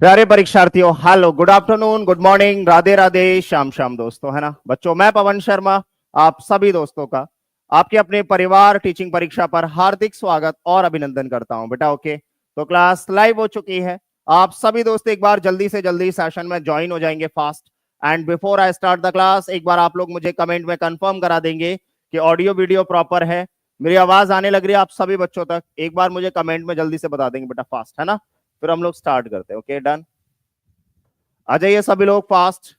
प्यारे परीक्षार्थियों, hello, good afternoon, good morning, Radhe Radhe, शाम शाम दोस्तों, है ना बच्चों। मैं पवन शर्मा आप सभी दोस्तों का आपके अपने परिवार टीचिंग परीक्षा पर हार्दिक स्वागत और अभिनंदन करता हूं बेटा। ओके, तो क्लास लाइव हो चुकी है। आप सभी दोस्त एक बार जल्दी से जल्दी सेशन में ज्वाइन हो जाएंगे fast. And before I start the class, एक बार आप लोग मुझे कमेंट में कंफर्म करा देंगे कि ऑडियो वीडियो प्रॉपर है, मेरी आवाज आने लग रही है आप सभी बच्चों तक। एक बार मुझे कमेंट में जल्दी से बता देंगे बेटा, फास्ट, है ना। फिर हम लोग स्टार्ट करते हैं। Okay, done. आ जाइए सभी लोग फास्ट।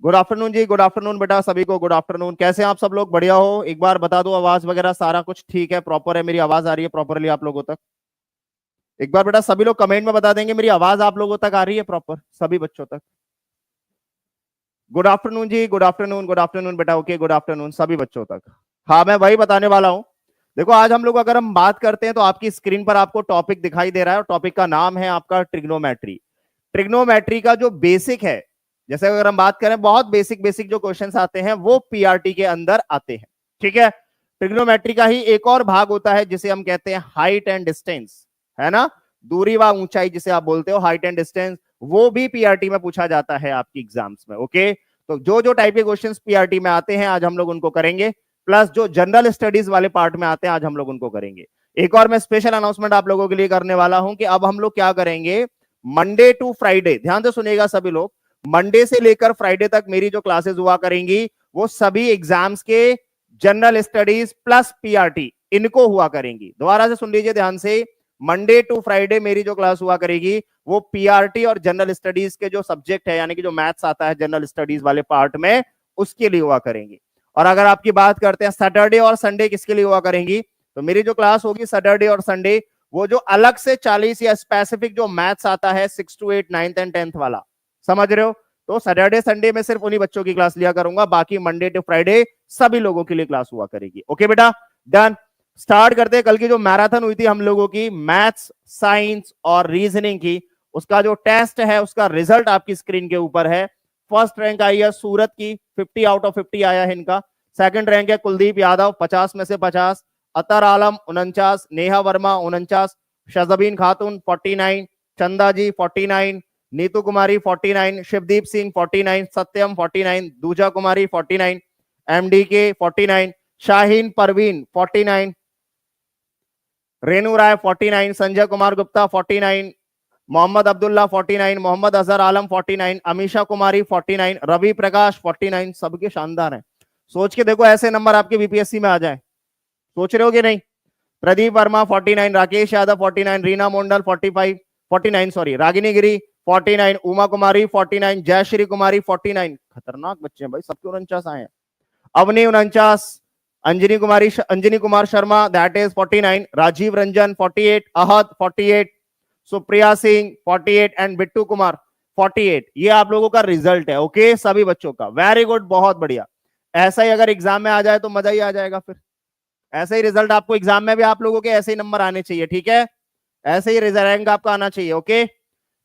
गुड आफ्टरनून जी, गुड आफ्टरनून बेटा सभी को, गुड आफ्टरनून। कैसे हैं आप सब लोग? बढ़िया हो? एक बार बता दो आवाज वगैरह सारा कुछ ठीक है, प्रॉपर है, मेरी आवाज आ रही है प्रॉपरली आप लोगों तक? एक बार बेटा सभी लोग कमेंट में बता देंगे मेरी आवाज आप लोगों तक आ रही है प्रॉपर, सभी बच्चों तक। गुड आफ्टरनून जी, गुड आफ्टरनून, गुड आफ्टरनून बेटा। ओके, गुड आफ्टरनून सभी बच्चों तक। हाँ, मैं वही बताने वाला हूं। देखो, आज हम लोग अगर हम बात करते हैं तो आपकी स्क्रीन पर आपको टॉपिक दिखाई दे रहा है और टॉपिक का नाम है आपका ट्रिग्नोमेट्री। ट्रिग्नोमेट्री का जो बेसिक है, जैसे अगर हम बात करें, बहुत बेसिक बेसिक जो क्वेश्चंस आते हैं वो पीआरटी के अंदर आते हैं। ठीक है। ट्रिग्नोमेट्री का ही एक और भाग होता है जिसे हम कहते हैं हाइट एंड डिस्टेंस, है ना। दूरी व ऊंचाई जिसे आप बोलते हो, हाइट एंड डिस्टेंस, वो भी पीआरटी में पूछा जाता है आपकी एग्जाम्स में। ओके, तो जो जो टाइप के क्वेश्चंस पीआरटी में आते हैं आज हम लोग उनको करेंगे, प्लस जो जनरल स्टडीज वाले पार्ट में आते हैं आज हम लोग उनको करेंगे। एक और मैं स्पेशल अनाउंसमेंट आप लोगों के लिए करने वाला हूं कि अब हम लोग क्या करेंगे, मंडे टू फ्राइडे, ध्यान से सुनिएगा सभी लोग, मंडे से लेकर फ्राइडे तक मेरी जो क्लासेस हुआ करेंगी वो सभी एग्जाम्स के जनरल स्टडीज प्लस पीआरटी इनको हुआ करेंगी। दोबारा से सुन लीजिए ध्यान से, मंडे टू फ्राइडे मेरी जो क्लास हुआ करेगी वो पीआरटी और जनरल स्टडीज के जो सब्जेक्ट है, यानी कि जो मैथ्स आता है जनरल स्टडीज वाले पार्ट में, उसके लिए हुआ करेंगी। और अगर आपकी बात करते हैं सैटरडे और संडे किसके लिए हुआ करेंगी, तो मेरी जो क्लास होगी सैटरडे और संडे, वो जो अलग से 40 या स्पेसिफिक जो मैथ्स आता है 6 to 8 9th एंड 10th वाला, समझ रहे हो, तो सैटरडे संडे में सिर्फ उन्हीं बच्चों की क्लास लिया करूंगा, बाकी मंडे टू फ्राइडे सभी लोगों के लिए क्लास हुआ करेगी। ओके बेटा, डन। स्टार्ट करते हैं। कल की जो मैराथन हुई थी हम लोगों की मैथ्स, साइंस और रीजनिंग की, उसका जो टेस्ट है उसका रिजल्ट आपकी स्क्रीन के ऊपर है। फर्स्ट रैंक आई है सूरत की, 50 आउट ऑफ 50 आया है इनका। सेकंड रैंक है कुलदीप यादव, 50 में से 50। अतर आलम 49, नेहा वर्मा 49, शजबीन खातून 49, चंदा जी 49, नीतू कुमारी 49, शिवदीप सिंह 49, सत्यम 49, दूजा कुमारी 49, एमडीके 49, शाहीन परवीन 49, रेणु राय 49, संजय कुमार गुप्ता 49, मोहम्मद अब्दुल्ला 49, मोहम्मद अजहर आलम 49, अमीशा कुमारी 49, रवि प्रकाश 49। सबके शानदार हैं। सोच के देखो ऐसे नंबर आपके बीपीएससी में आ जाए, सोच रहे हो कि नहीं। प्रदीप वर्मा 49, राकेश यादव 49, रीना मोंडल 45, 49 सॉरी, रागिनी गिरी 49, उमा कुमारी 49, जयश्री कुमारी 49। खतरनाक बच्चे हैं भाई, सबके 49 आए हैं। Avani 49, Anjani Kumar Sharma that is 49, Rajeev Ranjan 48, Ahad 48, Supriya Singh 48 and Bittu Kumar 48। ये आप लोगों का रिजल्ट है। ओके, सभी बच्चों का वेरी गुड, बहुत बढ़िया। ऐसा ही अगर एग्जाम में आ जाए तो मजा ही आ जाएगा। फिर ऐसे ही रिजल्ट आपको एग्जाम में भी आप लोगों के ऐसे ही नंबर आने चाहिए, ठीक है, ऐसे ही रैंक आपका आना चाहिए। ओके,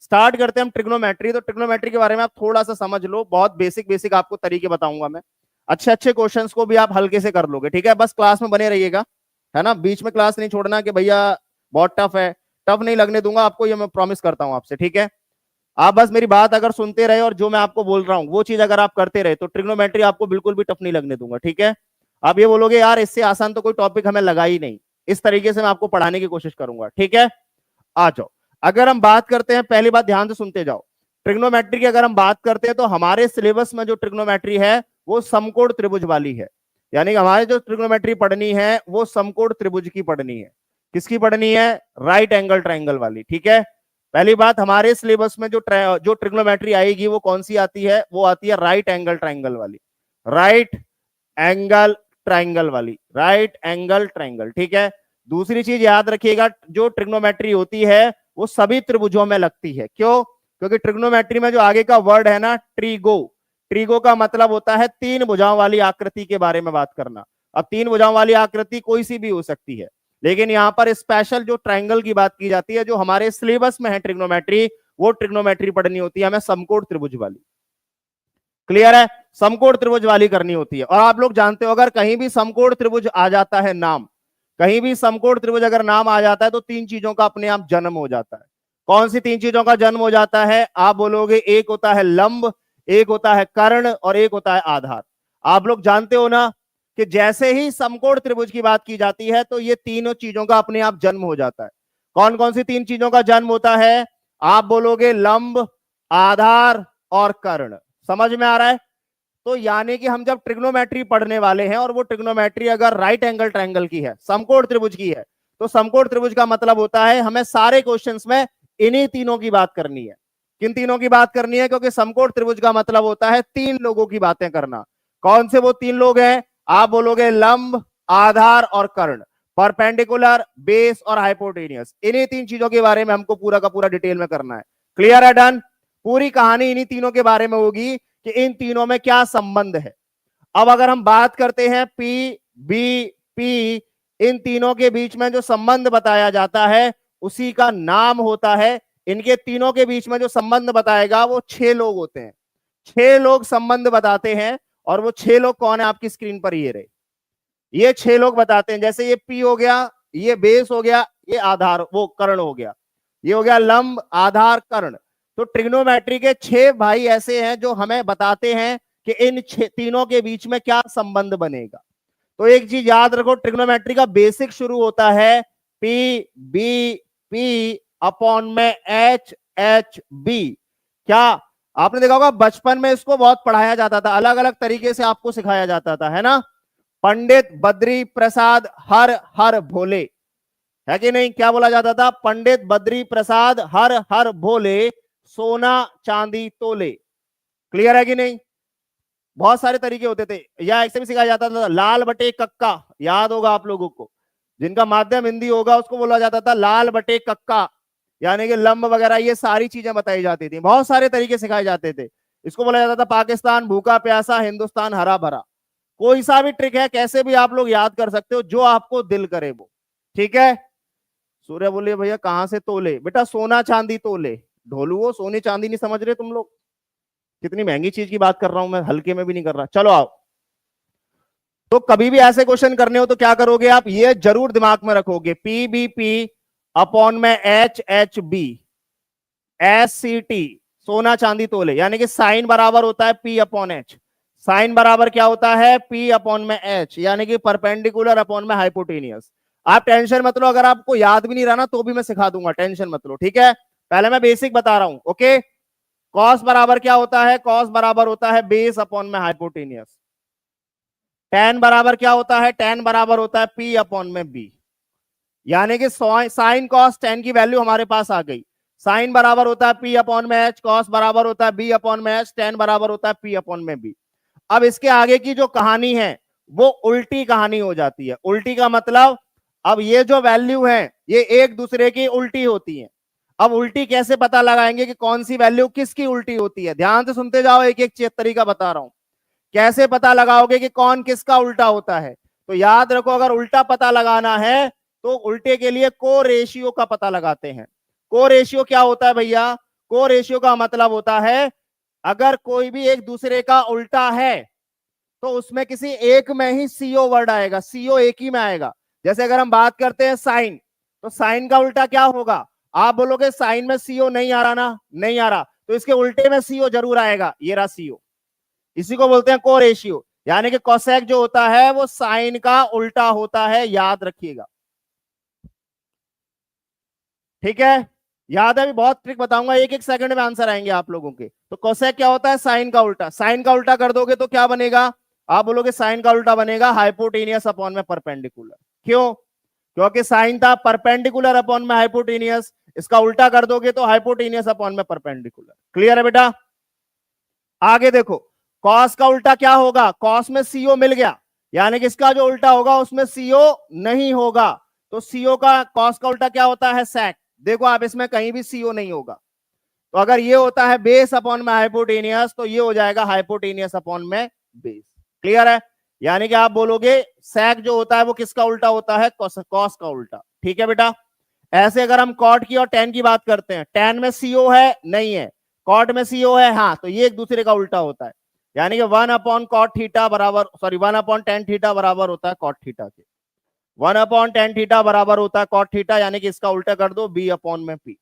स्टार्ट करते हैं हम ट्रिग्नोमेट्री। तो ट्रिग्नोमेट्री के बारे में आप थोड़ा सा समझ लो, बहुत बेसिक बेसिक आपको तरीके बताऊंगा मैं। अच्छे अच्छे क्वेश्चंस को भी आप हल्के से कर लोगे, ठीक है, बस क्लास में बने रहिएगा, है ना। बीच में क्लास नहीं छोड़ना कि भैया बहुत टफ है, टफ नहीं लगने दूंगा आपको, ये मैं प्रॉमिस करता हूं आपसे, ठीक है। आप बस मेरी बात अगर सुनते रहे और जो मैं आपको बोल रहा हूं वो चीज अगर आप करते रहे तो ट्रिग्नोमेट्री आपको बिल्कुल भी टफ नहीं लगने दूंगा, ठीक है। आप ये बोलोगे यार इससे आसान तो कोई टॉपिक हमें लगा ही नहीं, इस तरीके से मैं आपको पढ़ाने की कोशिश करूंगा, ठीक है। आ जाओ। अगर हम बात करते हैं, पहली बात ध्यान से सुनते जाओ, ट्रिग्नोमेट्री की अगर हम बात करते हैं तो हमारे सिलेबस में जो ट्रिग्नोमेट्री है वो समकोण त्रिभुज वाली है। यानी कि हमारे जो ट्रिग्नोमेट्री पढ़नी है वो समकोण त्रिभुज की पढ़नी है। किसकी पढ़नी है? राइट एंगल ट्राइंगल वाली, ठीक है। पहली बात, हमारे सिलेबस में जो ट्रिग्नोमेट्री आएगी वो कौन सी आती है? वो आती है राइट एंगल ट्राइंगल वाली, राइट एंगल ट्राइंगल वाली, राइट एंगल ट्राइंगल, ठीक है। दूसरी चीज याद रखिएगा, जो ट्रिग्नोमेट्री होती है वो सभी त्रिभुजों में लगती है। क्यों? क्योंकि ट्रिग्नोमेट्री में जो आगे का वर्ड है ना, ट्रीगो, ट्रीगो का मतलब होता है तीन भुजाओं वाली आकृति के बारे में बात करना। अब तीन भुजाओं वाली आकृति कोई सी भी हो सकती है, लेकिन यहां पर स्पेशल जो ट्राइंगल की बात की जाती है, जो हमारे सिलेबस में है ट्रिग्नोमेट्री, वो ट्रिग्नोमेट्री पढ़नी होती है हमें समकोण त्रिभुज वाली। क्लियर है? समकोण त्रिभुज वाली करनी होती है। और आप लोग जानते हो अगर कहीं भी समकोण त्रिभुज आ जाता है नाम, कहीं भी समकोण त्रिभुज अगर नाम आ जाता है तो तीन चीजों का अपने आप जन्म हो जाता है। कौन सी तीन चीजों का जन्म हो जाता है? आप बोलोगे एक होता है लंब, एक होता है कर्ण और एक होता है आधार। आप लोग जानते हो ना कि जैसे ही समकोण त्रिभुज की बात की जाती है तो ये तीनों चीजों का अपने आप जन्म हो जाता है। कौन कौन सी तीन चीजों का जन्म होता है? आप बोलोगे लंब, आधार और कर्ण। समझ में आ रहा है? तो यानी कि हम जब ट्रिग्नोमेट्री पढ़ने वाले हैं और वो ट्रिग्नोमेट्री अगर राइट एंगल ट्रायंगल की है, समकोण त्रिभुज की है, तो समकोण त्रिभुज का मतलब होता है हमें सारे क्वेश्चंस में इन्हीं तीनों की बात करनी है। किन तीनों की बात करनी है? क्योंकि समकोण त्रिभुज का मतलब होता है तीन लोगों की बातें करना। कौन से वो तीन लोग हैं? आप बोलोगे लंब, आधार और कर्ण, परपेंडिकुलर, बेस और हाइपोटेनियस। इन्हीं तीन चीजों के बारे में हमको पूरा का पूरा डिटेल में करना है। क्लियर है? डन। पूरी कहानी इन्हीं तीनों के बारे में होगी कि इन तीनों में क्या संबंध है। अब अगर हम बात करते हैं पी बी पी, इन तीनों के बीच में जो संबंध बताया जाता है उसी का नाम होता है, इनके तीनों के बीच में जो संबंध बताएगा वो 6 लोग होते हैं। 6 लोग संबंध बताते हैं और वो 6 लोग कौन है? आपकी स्क्रीन पर ये रहे, ये 6 लोग बताते हैं। जैसे ये पी हो गया, ये बेस हो गया, ये आधार वो कर्ण हो गया, ये हो गया लंब, आधार, कर्ण। तो ट्रिग्नोमेट्री के 6 भाई ऐसे हैं जो हमें बताते हैं कि इन तीनों के बीच में क्या संबंध बनेगा। तो एक चीज याद रखो, ट्रिग्नोमेट्री का बेसिक शुरू होता है पी बी पी अपॉन में एच एच बी। क्या आपने देखा होगा बचपन में इसको बहुत पढ़ाया जाता था, अलग अलग तरीके से आपको सिखाया जाता था, है ना? पंडित बद्री प्रसाद हर हर भोले, है कि नहीं? क्या बोला जाता था? पंडित बद्री प्रसाद हर हर भोले, सोना चांदी तोले। क्लियर है कि नहीं? बहुत सारे तरीके होते थे। या ऐसे भी सिखाया जाता था लाल बटे कक्का, याद होगा आप लोगों को, जिनका माध्यम हिंदी होगा उसको बोला जाता था लाल बटे कक्का, यानी कि लंब वगैरह ये सारी चीजें बताई जाती थी। बहुत सारे तरीके सिखाए जाते थे। इसको बोला जाता था पाकिस्तान भूखा प्यासा, हिंदुस्तान हरा भरा। कोई सा भी ट्रिक है, कैसे भी आप लोग याद कर सकते हो, जो आपको दिल करे वो। ठीक है? सूर्य बोलिए भैया कहां से तोले? बेटा सोना चांदी तोले। ढोलू हो, सोने चांदी नहीं समझ रहे तुम लोग? कितनी महंगी चीज की बात कर रहा हूं मैं, हल्के में भी नहीं कर रहा। चलो आओ। तो कभी भी ऐसे क्वेश्चन करने हो तो क्या करोगे आप? ये जरूर दिमाग में रखोगे, पी बी पी अपॉन में H H B, S C T, सोना चांदी तोले, यानी कि साइन बराबर होता है पी अपॉन एच। साइन बराबर क्या होता है? पी अपॉन में एच, यानी कि परपेंडिकुलर अपॉन में हाइपोटेनियस। आप टेंशन मत लो, अगर आपको याद भी नहीं रहा ना तो भी मैं सिखा दूंगा, टेंशन मत लो। ठीक है? पहले मैं बेसिक बता रहा हूं। ओके? कॉस बराबर क्या होता है? कॉस बराबर होता है बेस अपॉन में हाइपोटेनियस। टेन बराबर क्या होता है? टेन बराबर होता है पी अपॉन में बी, यानी कि साइन कॉस टेन की वैल्यू हमारे पास आ गई। साइन बराबर होता है पी अपॉन में एच, कॉस बराबर होता है बी अपॉन में एच, टेन बराबर होता है पी अपॉन में बी। अब इसके आगे की जो कहानी है वो उल्टी कहानी हो जाती है। उल्टी का मतलब, अब ये जो वैल्यू है ये एक दूसरे की उल्टी होती है। अब उल्टी कैसे पता लगाएंगे कि कौन सी वैल्यू किसकी उल्टी होती है? ध्यान से सुनते जाओ, एक एक तरीका बता रहा हूं। कैसे पता लगाओगे कि कौन किसका उल्टा होता है? तो याद रखो, अगर उल्टा पता लगाना है तो उल्टे के लिए को रेशियो का पता लगाते हैं। को रेशियो क्या होता है भैया? को रेशियो का मतलब होता है अगर कोई भी एक दूसरे का उल्टा है तो उसमें किसी एक में ही सीओ वर्ड आएगा, सीओ एक ही में आएगा। जैसे अगर हम बात करते हैं साइन, तो साइन का उल्टा क्या होगा? आप बोलोगे साइन में सीओ नहीं आ रहा ना, नहीं आ रहा, तो इसके उल्टे में सीओ जरूर आएगा, ये रहा सीओ। इसी को बोलते हैं को रेशियो, यानी कि कोसेक जो होता है वो साइन का उल्टा होता है, याद रखिएगा। ठीक है? याद है? अभी बहुत ट्रिक बताऊंगा, एक एक सेकंड में आंसर आएंगे आप लोगों के। तो कोसेक क्या होता है? साइन का उल्टा। साइन का उल्टा कर दोगे तो क्या बनेगा? आप बोलोगे साइन का उल्टा बनेगा हाइपोटेनियस अपॉन में परपेंडिकुलर। क्यों? क्योंकि साइन था परपेंडिकुलर अपॉन में हाइपोटेनियस, इसका उल्टा कर दोगे तो हाइपोटेनियस अपॉन में परपेंडिकुलर। क्लियर है बेटा? आगे देखो, कॉस का उल्टा क्या होगा? कॉस में सीओ मिल गया, यानी कि इसका जो उल्टा होगा उसमें सीओ नहीं होगा, तो सीओ का कॉस का उल्टा क्या होता है? सेक। देखो आप, इसमें कहीं भी सीओ नहीं होगा। तो अगर ये होता है बेस अपॉन में हाइपोटेनियस तो ये हो जाएगा हाइपोटेनियस अपॉन में बेस। क्लियर है? यानी कि आप बोलोगे सेक जो होता है वो किसका उल्टा होता है? कॉस का उल्टा। ठीक है बेटा? ऐसे अगर हम कॉट की और टेन की बात करते हैं, टेन में सीओ है? नहीं है। कॉट में सीओ है? हाँ, तो ये एक दूसरे का उल्टा होता है, यानी कि 1 अपॉन कॉट थीटा बराबर, सॉरी 1 अपॉन टेन थीटा बराबर होता है कॉट थीटा के। 1 अपॉन टेन थीटा बराबर होता है कॉट थीटा, यानी कि इसका उल्टा कर दो बी अपॉन में पी।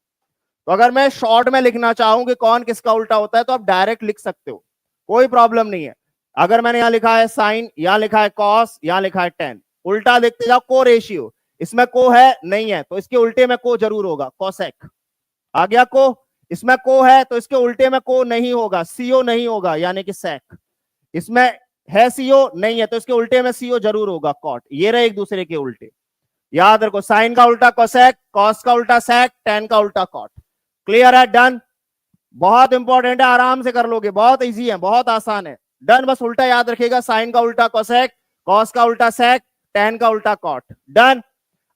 तो अगर मैं शॉर्ट में लिखना चाहूं कि कौन किसका उल्टा होता है तो आप डायरेक्ट लिख सकते हो, कोई प्रॉब्लम नहीं है। अगर मैंने यहां लिखा है साइन, यहां लिखा है कॉस, यहां लिखा है टेन, उल्टा लिखते जाओ। को रेशियो, इसमें को है नहीं है तो इसके उल्टे में को जरूर होगा, कोसेक आ गया को। इसमें को है तो इसके उल्टे में को नहीं होगा, सीओ नहीं होगा यानी कि सेक। इसमें है सीओ नहीं है तो इसके उल्टे में सीओ जरूर होगा, कॉट। ये रहे एक दूसरे के उल्टे, याद रखो। साइन का उल्टा कोसेक, कॉस का उल्टा सेक, टेन का उल्टा कॉट। क्लियर है? डन। बहुत इंपॉर्टेंट है, आराम से कर लोगे, बहुत इजी है, बहुत आसान है। डन। बस उल्टा याद रखिएगा, साइन का उल्टा कोसेक, कॉस का उल्टा सेक, टेन का उल्टा कॉट। डन।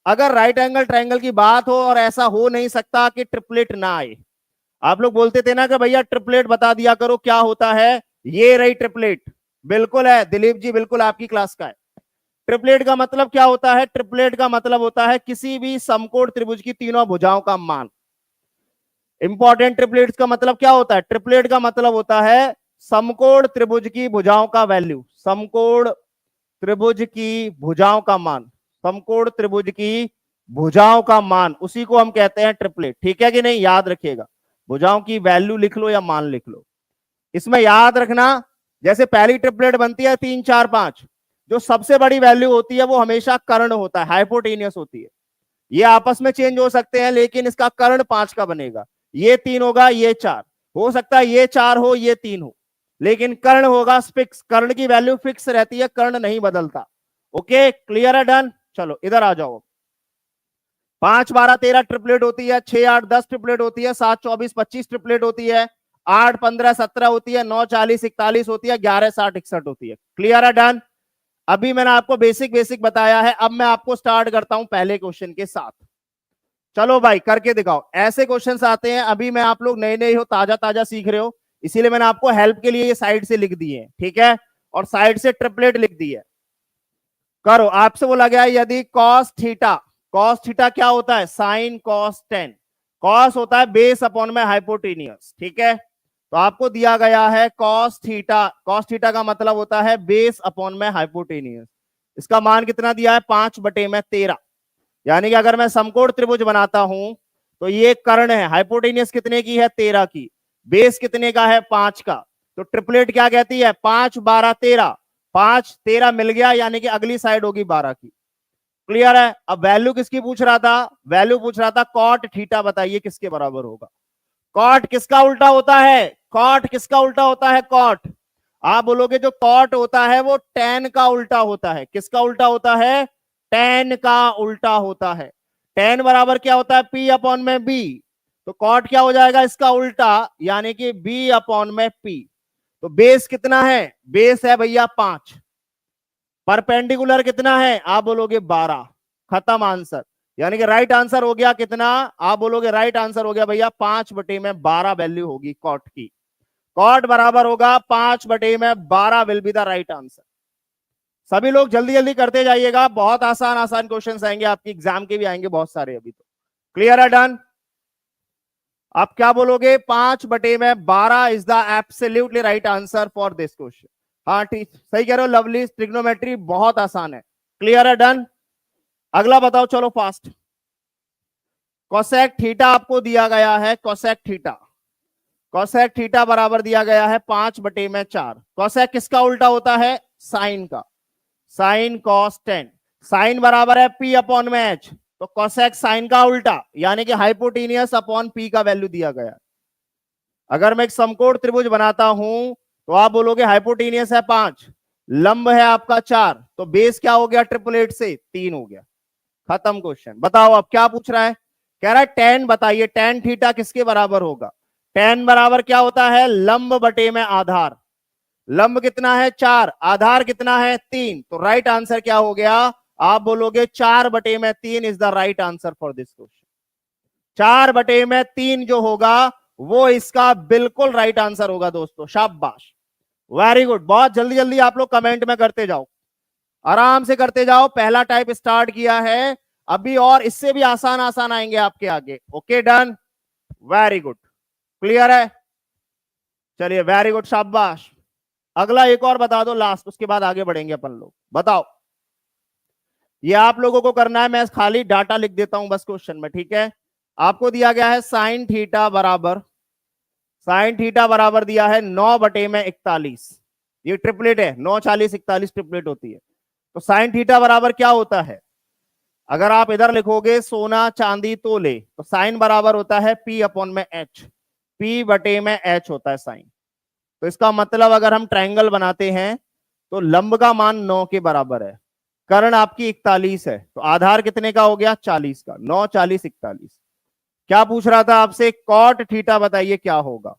अगर राइट एंगल ट्रायंगल की बात हो और ऐसा हो नहीं सकता कि ट्रिपलेट ना आए, आप लोग बोलते थे ना कि भैया ट्रिपलेट बता दिया करो क्या होता है, ये रही ट्रिपलेट। बिल्कुल है दिलीप जी, बिल्कुल आपकी क्लास का है। ट्रिपलेट का मतलब क्या होता है? ट्रिपलेट का मतलब होता है किसी भी समकोण त्रिभुज की तीनों भुजाओं का मान। इंपॉर्टेंट, ट्रिपलेट्स का मतलब क्या होता है? ट्रिपलेट का मतलब होता है समकोण त्रिभुज की भुजाओं का वैल्यू, समकोण त्रिभुज की भुजाओं का मान, समकोण त्रिभुज की भुजाओं का मान, उसी को हम कहते हैं ट्रिपलेट। ठीक है कि नहीं? याद रखिएगा, भुजाओं की वैल्यू लिख लो या मान लिख लो। इसमें याद रखना, जैसे पहली ट्रिपलेट बनती है 3 4 5, जो सबसे बड़ी वैल्यू होती है वो हमेशा कर्ण होता है, हाइपोटेनियस होती है। ये आपस में चेंज हो सकते हैं लेकिन इसका कर्ण 5 का बनेगा। ये 3 होगा, ये 4 हो सकता है, ये 4 हो, ये 3 हो, लेकिन कर्ण होगा फिक्स। कर्ण की वैल्यू फिक्स रहती है, कर्ण नहीं बदलता। ओके, क्लियर है? डन। चलो इधर आ जाओ। 5 12 13 ट्रिपलेट होती है, 6 8 10 ट्रिपलेट होती है, 7 24 25 ट्रिपलेट होती है, 8 15 17 होती है, 9 40 41 होती है, 11 60 61 होती है। क्लियर है? डन। अभी मैंने आपको बेसिक बेसिक बताया है, अब मैं आपको स्टार्ट करता हूं पहले क्वेश्चन के साथ। चलो भाई करके दिखाओ। ऐसे क्वेश्चंस आते हैं, अभी मैं आप लोग नए नए हो, ताजा ताजा सीख रहे हो, इसीलिए मैंने आपको हेल्प के लिए ये साइड से लिख दिए हैं, ठीक है, और साइड से ट्रिपलेट लिख दी है। करो। आपसे बोला गया यदि कॉस थीटा, कॉस थीटा क्या होता है? Sine cos tan. कॉस होता है बेस अपॉन में हाइपोटेनियस, ठीक है, तो आपको दिया गया है कॉस थीटा। कॉस थीटा का मतलब होता है बेस अपॉन में हाइपोटेनियस। इसका मान कितना दिया है? 5/13। यानी कि अगर मैं समकोण त्रिभुज बनाता हूं तो ये कर्ण है, हाइपोटेनियस कितने की है? 13 की, बेस कितने का है? 5 का। तो ट्रिपलेट क्या कहती है? 5 12 13, 5 13 मिल गया, यानी कि अगली साइड होगी 12 की। क्लियर है? अब वैल्यू किसकी पूछ रहा था? वैल्यू पूछ रहा था कॉट थीटा, बताइए किसके बराबर होगा? कॉट किसका उल्टा होता है? कॉट किसका उल्टा होता है? कॉट, आप बोलोगे जो कॉट होता है वो टेन का उल्टा होता है। किसका उल्टा होता है? टेन का उल्टा होता है। टेन बराबर क्या होता है? पी अपॉन में बी। तो कॉट क्या हो जाएगा? इसका उल्टा, यानी कि बी अपॉन में पी। तो बेस कितना है? बेस है भैया 5। परपेंडिकुलर कितना है? आप बोलोगे 12। खत्म आंसर। यानी कि राइट आंसर हो गया कितना? आप बोलोगे राइट आंसर हो गया भैया 5/12 वैल्यू होगी कॉट की। कॉट बराबर होगा 5/12 will be the right answer. सभी लोग जल्दी जल्दी करते जाइएगा, बहुत आसान आसान क्वेश्चंस आएंगे, आपकी एग्जाम के भी आएंगे बहुत सारे अभी तो। क्लियर है? डन। आप क्या बोलोगे? 5/12 is the absolutely right answer for this question. हाँ ठीक, सही कह रहे हो लवली, ट्रिग्नोमेट्री बहुत आसान है। क्लियर है? डन। अगला बताओ, चलो फास्ट। कोसेक थीटा आपको दिया गया है, कोसेक थीटा, कोसेक थीटा बराबर दिया गया है 5/4। कोसेक किसका उल्टा होता है? साइन का, साइन कॉस 10। साइन बराबर है पी अपॉन में एच, तो कोसेक साइन का उल्टा, यानी कि हाइपोटेनियस अपॉन पी का वैल्यू दिया गया। अगर मैं एक समकोण त्रिभुज बनाता हूं तो आप बोलोगे हाइपोटेनियस है 5, लंब है आपका 4, तो बेस क्या हो गया? ट्रिपलेट से 3 हो गया। खत्म क्वेश्चन। बताओ अब क्या पूछ रहा है? कह रहा है टेन बताइए, टेन थीटा किसके बराबर होगा? टेन बराबर क्या होता है? लंब बटे में आधार। लंब कितना है? 4, आधार कितना है? 3। तो राइट आंसर क्या हो गया? आप बोलोगे 4/3 is the right answer for this question. 4/3 जो होगा वो इसका बिल्कुल राइट आंसर होगा दोस्तों। शाबाश, वेरी गुड। बहुत जल्दी जल्दी आप लोग कमेंट में करते जाओ, आराम से करते जाओ। पहला टाइप स्टार्ट किया है, अभी और इससे भी आसान आसान आएंगे आपके आगे। Okay done, very good, clear है? चलिए वेरी गुड, शाबाश। अगला एक और बता दो लास्ट, उसके बाद आगे बढ़ेंगे अपन लोग। बताओ, ये आप लोगों को करना है, मैं खाली डाटा लिख देता हूं बस क्वेश्चन में, ठीक है? आपको दिया गया है साइन थीटा बराबर दिया है 9/41। ये ट्रिपलेट है, 9 40 41 ट्रिपलेट होती है। तो साइन थीटा बराबर क्या होता है, अगर आप इधर लिखोगे सोना चांदी तोले, तो साइन बराबर होता है P अपॉन में H, P बटे में H होता है साइन। तो इसका मतलब अगर हम ट्रायंगल बनाते हैं तो लंब का मान 9 के बराबर है, कर्ण आपकी 41 है, तो आधार कितने का हो गया 40 का, 9 40 41। क्या पूछ रहा था आपसे, कॉट थीटा बताइए क्या होगा।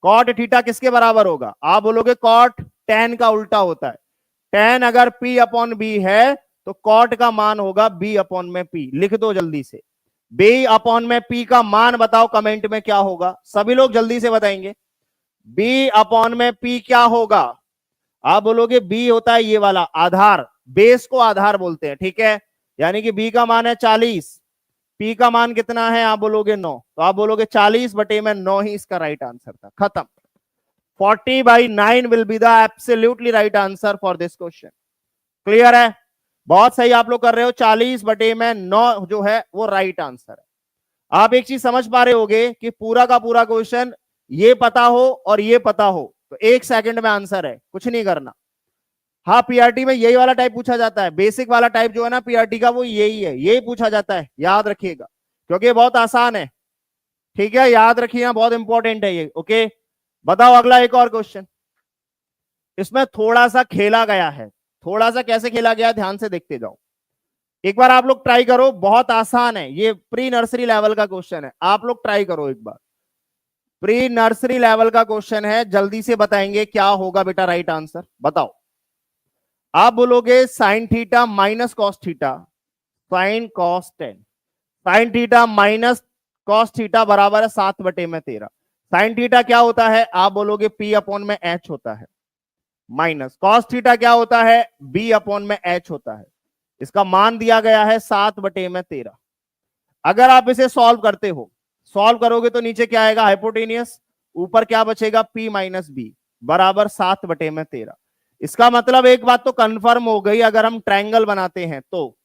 कॉट थीटा किसके बराबर होगा, आप बोलोगे कॉट tan का उल्टा होता है। tan अगर P अपॉन बी है तो कॉट का मान होगा B अपॉन में P। लिख दो जल्दी से, B अपॉन में P का मान बताओ कमेंट में क्या होगा, सभी लोग जल्दी से बताएंगे। B अपॉन में P क्या होगा, आप बोलोगे B होता है ये वाला आधार, बेस को आधार बोलते हैं, ठीक है। यानी कि B का मान है 40, P का मान कितना है, आप बोलोगे 9, तो आप बोलोगे 40 बटे में 9 ही इसका राइट आंसर था, खत्म। 40/9 will be the absolutely right answer for this question. Clear है, बहुत सही आप लोग कर रहे हो, 40 बटे में 9 जो है वो राइट आंसर है। आप एक चीज समझ पा रहे होगे कि पूरा का पूरा क्वेश्चन ये पता हो और ये पता हो तो 1 सेकंड में आंसर है, कुछ नहीं करना। हाँ, पीआरटी में यही वाला टाइप पूछा जाता है, बेसिक वाला टाइप जो है ना पीआरटी का, वो यही है, यही पूछा जाता है, याद रखिएगा, क्योंकि ये बहुत आसान है, ठीक है, याद रखिएगा, बहुत इंपॉर्टेंट है ये। ओके, बताओ अगला एक और क्वेश्चन, इसमें थोड़ा सा खेला गया है, थोड़ा सा कैसे खेला गया, ध्यान से देखते जाओ, एक बार आप लोग ट्राई करो, बहुत आसान है ये, प्री नर्सरी लेवल का क्वेश्चन है, आप लोग ट्राई करो एक बार, प्री नर्सरी लेवल का क्वेश्चन है, जल्दी से बताएंगे क्या होगा बेटा राइट आंसर, बताओ। आप बोलोगे sine theta minus cos theta, sine cos 10, sine theta minus cos theta बराबर है 7/13। साइन थीटा क्या होता है, आप बोलोगे P अपॉन में H होता है, माइनस कॉस थीटा क्या होता है, B अपॉन में H होता है। इसका मान दिया गया है 7/13। अगर आप इसे सॉल्व करते हो, सॉल्व करोगे तो नीचे क्या आएगा, हाइपोटेनियस, ऊपर क्या बचेगा P माइनस बी बराबर 7/13। इसका मतलब एक बात तो कंफर्म हो गई, अगर हम ट्रायंगल बनाते हैं तो,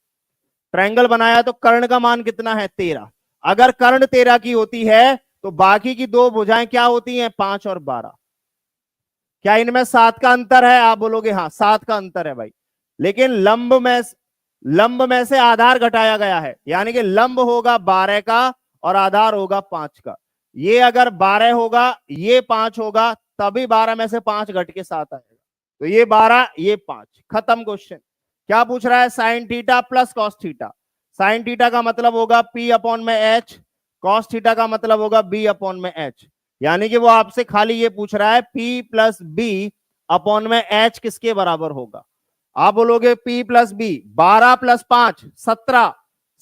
ट्रायंगल बनाया तो कर्ण का मान कितना है 13, अगर कर्ण 13 की होती है तो बाकी की दो भुजाएं क्या होती हैं 5 और 12। क्या इनमें 7 का अंतर है, आप बोलोगे हाँ 7 का अंतर है भाई, लेकिन लंब में से आधार घटाया गया है, यानी कि लंब होगा 12 का और आधार होगा 5 का। ये अगर 12 होगा ये 5 होगा, तभी 12 में से 5 घट के 7 आएगा, तो ये 12 ये 5, खत्म क्वेश्चन। क्या पूछ रहा है, sine theta plus cos theta, sine theta का मतलब होगा P अपॉन में H, कॉस थीटा का मतलब होगा B अपॉन में H, यानी कि वो आपसे खाली ये पूछ रहा है P प्लस B अपॉन में H किसके बराबर होगा। आप बोलोगे P प्लस B, 12 प्लस 5 17,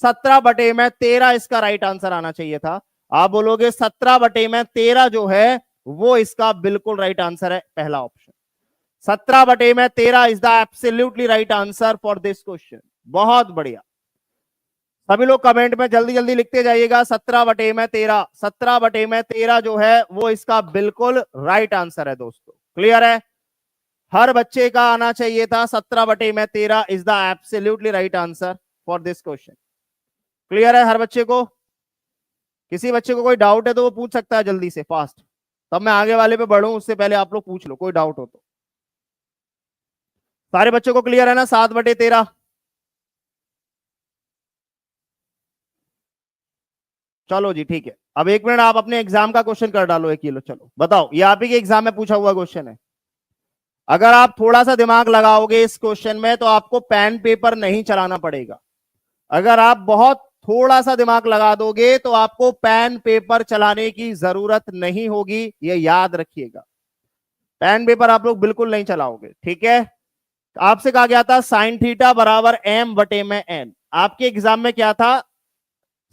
17/13 इसका राइट आंसर आना चाहिए था। आप बोलोगे 17/13 जो है वो इसका बिल्कुल राइट आंसर है, पहला option 17/13 is the absolutely right answer for this question. बहुत बढ़िया, सभी लोग कमेंट में जल्दी जल्दी लिखते जाइएगा, 17/13, 17/13 जो है वो इसका बिल्कुल राइट आंसर है दोस्तों। क्लियर है, हर बच्चे का आना चाहिए था 17/13 is the absolutely right answer for this question. Clear है हर बच्चे को, किसी बच्चे को कोई डाउट है तो वो पूछ सकता है जल्दी से फास्ट, तब मैं आगे वाले पे बढ़ूं उससे पहले आप लोग पूछ लो, कोई डाउट हो तो। सारे बच्चों को क्लियर है ना 7/13, चलो जी ठीक है। अब 1 मिनट आप अपने एग्जाम का क्वेश्चन कर डालो 1 किलो, चलो बताओ, ये आप ही के एग्जाम में पूछा हुआ क्वेश्चन है, अगर आप थोड़ा सा दिमाग लगाओगे इस क्वेश्चन में तो आपको पेन पेपर नहीं चलाना पड़ेगा, अगर आप बहुत थोड़ा सा दिमाग लगा दोगे तो आपको पेन पेपर चलाने की जरूरत नहीं होगी, ये याद रखिएगा, पेन पेपर आप लोग बिल्कुल नहीं चलाओगे, ठीक है। आपसे कहा गया था साइन थीटा बराबर m बटे में n, आपके एग्जाम में क्या था,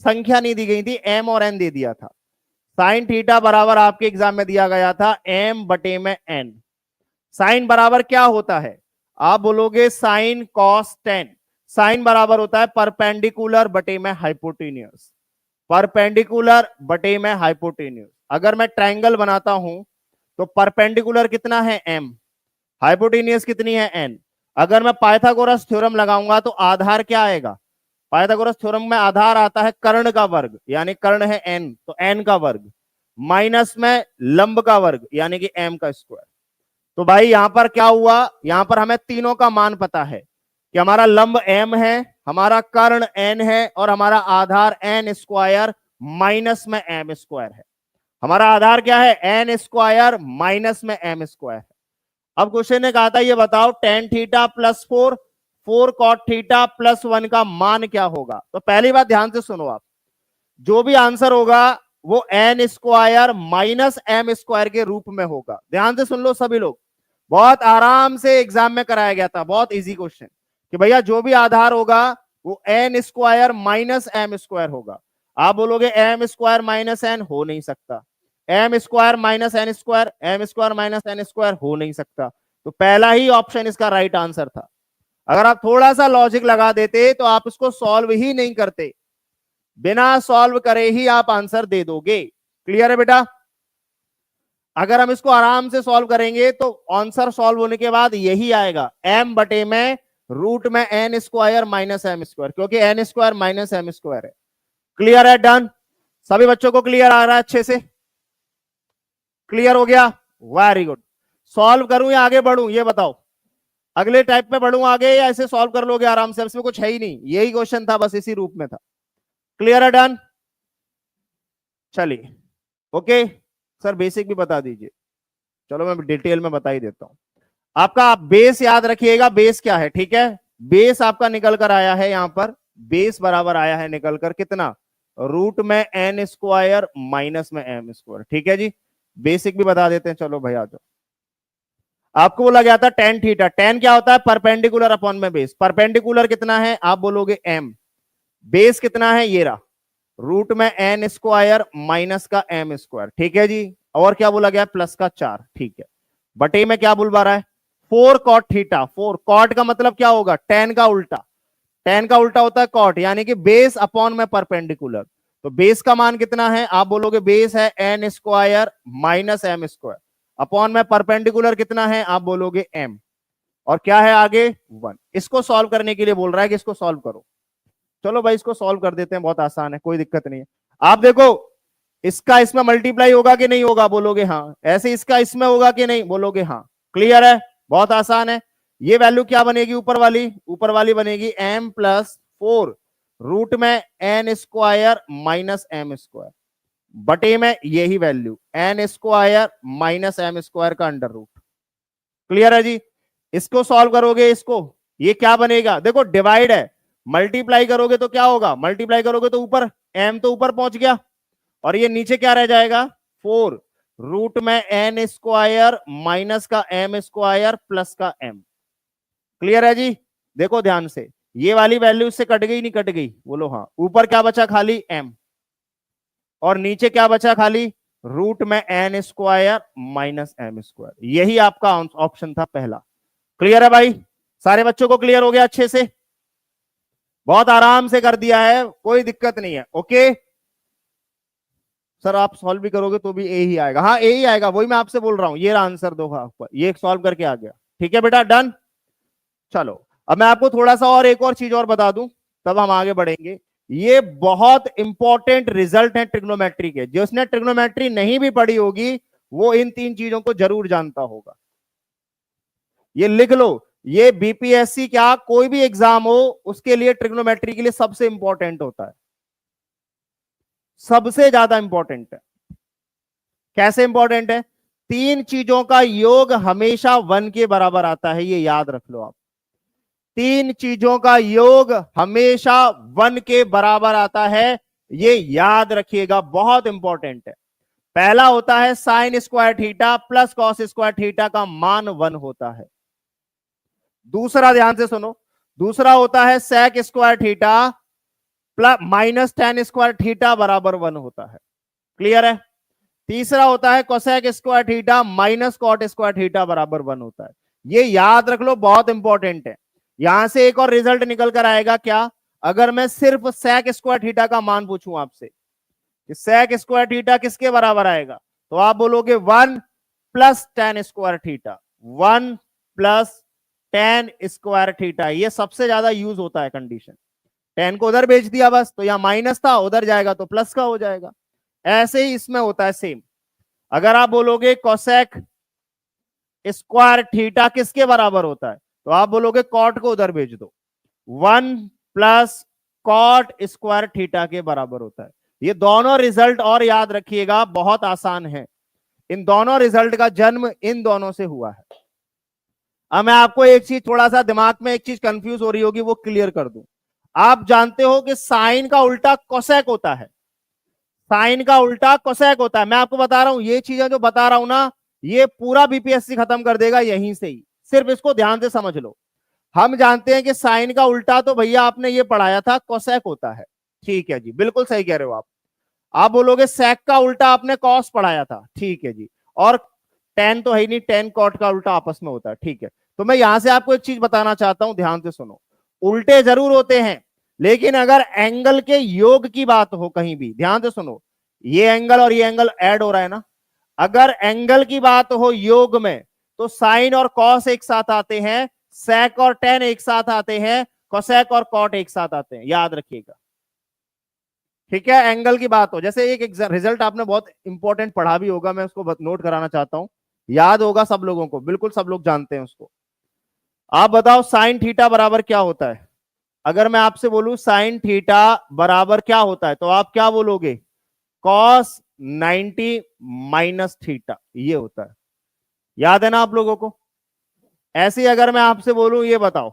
संख्या नहीं दी गई थी, m और n दे दिया था, साइन थीटा बराबर आपके एग्जाम में दिया गया था m बटे में n। साइन बराबर क्या होता है, आप बोलोगे साइन कॉस 10, साइन बराबर होता है परपेंडिकुलर बटे में हाइपोटेन्यूज, परपेंडिकुलर बटे में हाइपोटेन्यूज। अगर मैं ट्रायंगल बनाता हूं तो परपेंडिकुलर कितना है m, हाइपोटेन्यूज कितनी है n, अगर मैं पाइथागोरस थ्योरम लगाऊंगा तो आधार क्या आएगा, पाइथागोरस थ्योरम में आधार आता है कर्ण का वर्ग, यानी कर्ण है n, तो n का वर्ग, माइनस में लंब का वर्ग यानी कि m का स्क्वायर। तो भाई यहां पर क्या हुआ, यहां पर हमें तीनों का मान पता है कि हमारा लंब m है, हमारा कर्ण n है और हमारा आधार n स्क्वायर माइनस में m स्क्वायर है। हमारा आधार क्या है, n स्क्वायर माइनस में m स्क्वायर है। अब क्वेश्चन ने कहा था ये बताओ tan theta plus 4 4 cot theta plus 1 का मान क्या होगा। तो पहली बात ध्यान से सुनो आप, जो भी आंसर होगा वो n square minus m square के रूप में होगा। ध्यान से सुन लो सभी लोग, बहुत आराम से एग्जाम में कराया गया था, बहुत इजी क्वेश्चन, कि भैया जो भी आधार होगा वो n square minus m square होगा। आप बोलोगे m स्क्वायर माइनस n हो नहीं सकता, m square minus n square, m square minus n square हो नहीं सकता। तो पहला ही ऑप्शन इसका राइट आंसर था। अगर आप थोड़ा सा लॉजिक लगा देते तो आप इसको सॉल्व ही नहीं करते, बिना सॉल्व करे ही आप आंसर दे दोगे। क्लियर है बेटा? अगर हम इसको आराम से सॉल्व करेंगे तो आंसर सॉल्व होने के बाद यही आएगा, m बटे में रूट में n square minus m square, क्योंकि n square minus m square है। क्लियर है? डन? सभी बच्चों को क्लियर आ रहा है? अच्छे से क्लियर हो गया? Very good. सॉल्व करूं या आगे बढ़ूं ये बताओ, अगले टाइप में बढ़ूं आगे या ऐसे सॉल्व कर लोगे आराम से? इसमें कुछ है ही नहीं, यही क्वेश्चन था, बस इसी रूप में था। क्लियर है? डन? चलिए ओके सर, बेसिक भी बता दीजिए। चलो मैं डिटेल में बता ही देता हूं। आपका बेस याद रखिएगा, बेस क्या है, ठीक है? बेस आपका निकल कर आया है, यहां पर बेस बराबर आया है निकल कर कितना, रूट में n स्क्वायर माइनस में m स्क्वायर। ठीक है जी, बेसिक भी बता देते हैं। चलो भाई आ जाओ। आपको बोला गया था tan थीटा, tan क्या होता है, परपेंडिकुलर अपॉन में बेस। परपेंडिकुलर कितना है, आप बोलोगे m, बेस कितना है, ये रहा, रूट में n स्क्वायर माइनस का m स्क्वायर। ठीक है जी, और क्या बोला गया, प्लस का 4। ठीक है, बटे में क्या बुलवा रहा है, 4 cot थीटा। 4 cot का मतलब क्या होगा, tan का उल्टा, tan का उल्टा होता है cot, यानी कि बेस अपॉन में परपेंडिकुलर। तो बेस का मान कितना है, आप बोलोगे बेस है n square minus m square, upon में परपेंडिकुलर कितना है, आप बोलोगे m, और क्या है आगे 1। इसको सॉल्व करने के लिए बोल रहा है कि इसको सॉल्व करो। चलो भाई इसको सॉल्व कर देते हैं, बहुत आसान है, कोई दिक्कत नहीं है। आप देखो इसका इसमें मल्टीप्लाई होगा कि नहीं होगा, बोलोगे हाँ। ऐसे इसका इसमें होगा कि नहीं, बोलोगे हाँ। क्लियर है? बहुत आसान है। ये वैल्यू क्या बनेगी, ऊपर वाली बनेगी m प्लस 4 रूट में n square minus m square, बटे में यही value n square minus m square का अंडर रूट। क्लियर है जी? इसको सॉल्व करोगे, इसको ये क्या बनेगा, देखो डिवाइड है, मल्टीप्लाई करोगे तो क्या होगा, मल्टीप्लाई करोगे तो ऊपर m तो ऊपर पहुंच गया, और ये नीचे क्या रह जाएगा, 4 रूट में n स्क्वायर माइनस का m स्क्वायर प्लस का m। क्लियर है जी? देखो ध्यान से, ये वाली वैल्यू इससे कट गई, नहीं कट गई, बोलो हाँ। ऊपर क्या बचा, खाली m, और नीचे क्या बचा, खाली रूट में n square minus m square. यही आपका ऑप्शन था पहला। क्लियर है भाई? सारे बच्चों को क्लियर हो गया अच्छे से? बहुत आराम से कर दिया है, कोई दिक्कत नहीं है। ओके सर, आप सॉल्व भी करोगे तो भी ए ही आएगा, हाँ ए ही आएगा, वही मैं आपसे बोल रहा हूं। ये आंसर दो, हाँ ये सॉल्व करके आ गया। ठीक है बेटा, डन। चलो अब मैं आपको थोड़ा सा और एक और चीज और बता दूं, तब हम आगे बढ़ेंगे। ये बहुत इंपॉर्टेंट रिजल्ट है ट्रिग्नोमेट्री के, जिसने ट्रिग्नोमेट्री नहीं भी पढ़ी होगी वो इन 3 चीजों को जरूर जानता होगा। ये लिख लो, ये बीपीएससी क्या कोई भी एग्जाम हो उसके लिए ट्रिग्नोमेट्री के लिए सबसे इंपॉर्टेंट होता है, सबसे ज्यादा इंपॉर्टेंट है। कैसे इंपॉर्टेंट है, 3 चीजों का योग हमेशा 1 के बराबर आता है, ये याद रख लो आप। 3 चीजों का योग हमेशा 1 के बराबर आता है, ये याद रखिएगा, बहुत इंपॉर्टेंट है। पहला होता है sign square theta plus cos square theta का मान 1 होता है। दूसरा ध्यान से सुनो, दूसरा होता है sec square theta plus minus tan square theta बराबर 1 होता है। क्लियर है? तीसरा होता है cosec square theta minus cot square theta बराबर 1 होता है। ये याद रख लो, बहुत इंपॉर्टेंट है। यहां से एक और रिजल्ट निकल कर आएगा, क्या, अगर मैं सिर्फ सेक स्क्वायर थीटा का मान पूछूं आपसे कि सेक स्क्वायर थीटा किसके बराबर आएगा, तो आप बोलोगे 1 plus ten square theta, 1 plus ten square theta. ये सबसे ज्यादा यूज होता है कंडीशन, 10 को उधर भेज दिया बस, तो यहां माइनस था, उधर जाएगा तो प्लस का हो जाएगा। ऐसे ही इसमें होता है सेम। अगर आप बोलोगे कोसेक स्क्वायर थीटा किसके बराबर होता है, तो आप बोलोगे कॉट को उधर भेज दो, 1 प्लस कॉट स्क्वायर थीटा के बराबर होता है। ये दोनों रिजल्ट, और याद रखिएगा बहुत आसान है, इन दोनों रिजल्ट का जन्म इन दोनों से हुआ है। अब मैं आपको एक चीज, थोड़ा सा दिमाग में एक चीज कंफ्यूज हो रही होगी, वो क्लियर कर दूं। आप जानते हो कि साइन का उल्टा कोसेक होता है, साइन का उल्टा कोसेक होता है। मैं आपको बता रहा हूं, ये चीजें जो बता रहा हूं ना, ये पूरा बीपीएससी खत्म कर देगा यहीं से ही, सिर्फ इसको ध्यान से समझ लो। हम जानते हैं कि साइन का उल्टा तो भैया आपने ये पढ़ाया था कोसेक होता है, ठीक है जी, बिल्कुल सही कह रहे हो आप बोलोगे सेक का उल्टा आपने कॉस पढ़ाया था, ठीक है जी, और टेन तो है ही नहीं, टेन कॉट का उल्टा आपस में होता है, ठीक है। तो मैं यहां से आपको एक चीज बताना चाहता हूं, ध्यान से सुनो। उल्टे जरूर होते हैं, लेकिन अगर एंगल के योग की बात हो कहीं भी, ध्यान से सुनो, ये एंगल और ये एंगल ऐड हो रहा है ना, अगर एंगल की बात हो योग में, तो साइन और कॉस एक साथ आते हैं, सेक और टेन एक साथ आते हैं, कोसेक और कॉट एक साथ आते हैं, याद रखिएगा, ठीक है। एंगल की बात हो, जैसे एक रिजल्ट आपने बहुत इंपॉर्टेंट पढ़ा भी होगा, मैं उसको नोट कराना चाहता हूं, याद होगा सब लोगों को, बिल्कुल सब लोग जानते हैं उसको। आप बताओ साइन थीटा बराबर क्या होता है। अगर मैं आपसे बोलूं साइन थीटा बराबर क्या होता है, तो आप क्या बोलोगे, कॉस 90 माइनस थीटा, ये होता है, याद है ना आप लोगों को। ऐसे ही अगर मैं आपसे बोलूं, ये बताओ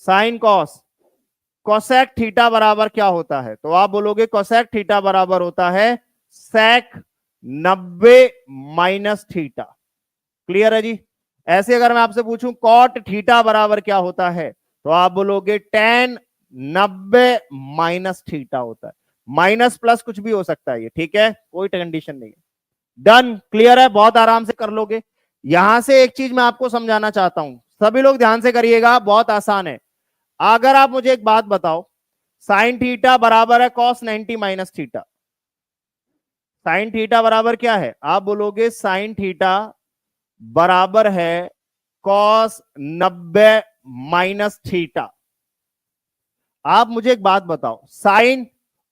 साइन कॉस कोसेक थीटा बराबर क्या होता है, तो आप बोलोगे कोसेक थीटा बराबर होता है सेक 90 माइनस थीटा, क्लियर है जी। ऐसे अगर मैं आपसे पूछूं कॉट थीटा बराबर क्या होता है, तो आप बोलोगे टेन 90 माइनस थीटा होता है, माइनस प्लस कुछ भी हो सकता है ये, ठीक है, कोई कंडीशन नहीं है। डन, क्लियर है, बहुत आराम से कर लोगे। यहां से एक चीज मैं आपको समझाना चाहता हूं, सभी लोग ध्यान से करिएगा, बहुत आसान है। अगर आप मुझे एक बात बताओ, साइन थीटा बराबर है cos 90 minus theta, sine theta बराबर क्या है, आप बोलोगे साइन थीटा बराबर है कॉस 90 माइनस थीटा। आप मुझे एक बात बताओ, साइन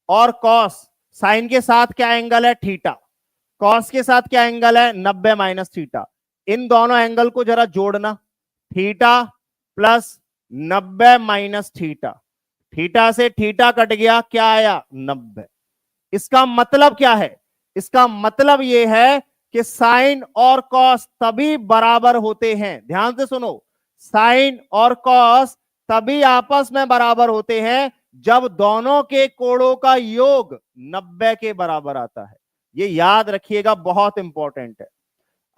और कॉस, साइन के साथ क्या एंगल है, थीटा, कॉस के साथ क्या एंगल है, 90 माइनस थीटा। इन दोनों एंगल को जरा जोड़ना, theta plus 90 minus theta, theta से थीटा कट गया, क्या आया, 90। इसका मतलब क्या है, इसका मतलब यह है कि साइन और कॉस तभी बराबर होते हैं, ध्यान से सुनो, साइन और कॉस तभी आपस में बराबर होते हैं जब दोनों के कोणों का योग 90 के बराबर आता है। ये याद रखिएगा, बहुत इंपॉर्टेंट है।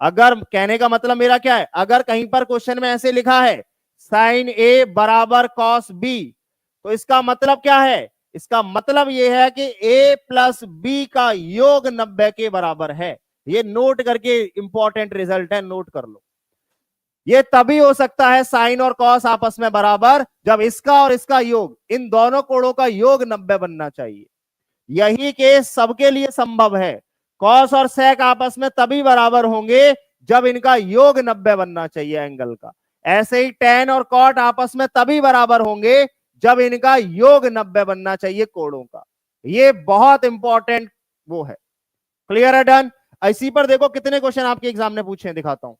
अगर कहने का मतलब मेरा क्या है, अगर कहीं पर क्वेश्चन में ऐसे लिखा है साइन ए बराबर कॉस बी, तो इसका मतलब क्या है, इसका मतलब यह है कि a प्लस बी का योग 90 के बराबर है। ये नोट करके इंपॉर्टेंट रिजल्ट है, नोट कर लो। ये तभी हो सकता है साइन और कॉस आपस में बराबर, जब इसका और इसका योग, इन दोनों कोणों का योग 90 बनना चाहिए। यही केस सबके लिए संभव है, कॉस और सेक आपस में तभी बराबर होंगे जब इनका योग 90 बनना चाहिए एंगल का। ऐसे ही टेन और कॉट आपस में तभी बराबर होंगे जब इनका योग 90 बनना चाहिए कोणों का। ये बहुत इंपॉर्टेंट वो है, क्लियर है, डन। इसी पर देखो कितने क्वेश्चन आपके एग्जाम में पूछे हैं, दिखाता हूं,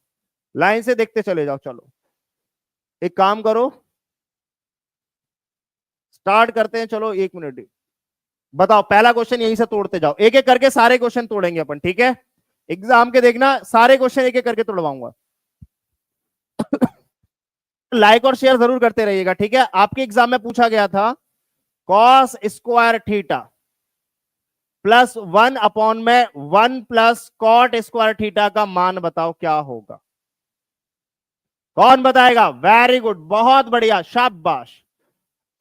लाइन से देखते चले जाओ। चलो एक काम करो, स्टार्ट करते हैं, चलो 1 मिनट। बताओ पहला क्वेश्चन, यहीं से तोड़ते जाओ, एक एक करके सारे क्वेश्चन तोड़ेंगे अपन, ठीक है। एग्जाम के देखना, सारे क्वेश्चन एक एक करके तोड़वाऊंगा। लाइक और शेयर जरूर करते रहिएगा, ठीक है। आपके एग्जाम में पूछा गया था cos square theta plus 1 upon में 1 प्लस कॉट स्क्वायर थीटा का मान बताओ क्या होगा। कौन बताएगा, वेरी गुड, बहुत बढ़िया, शाबाश।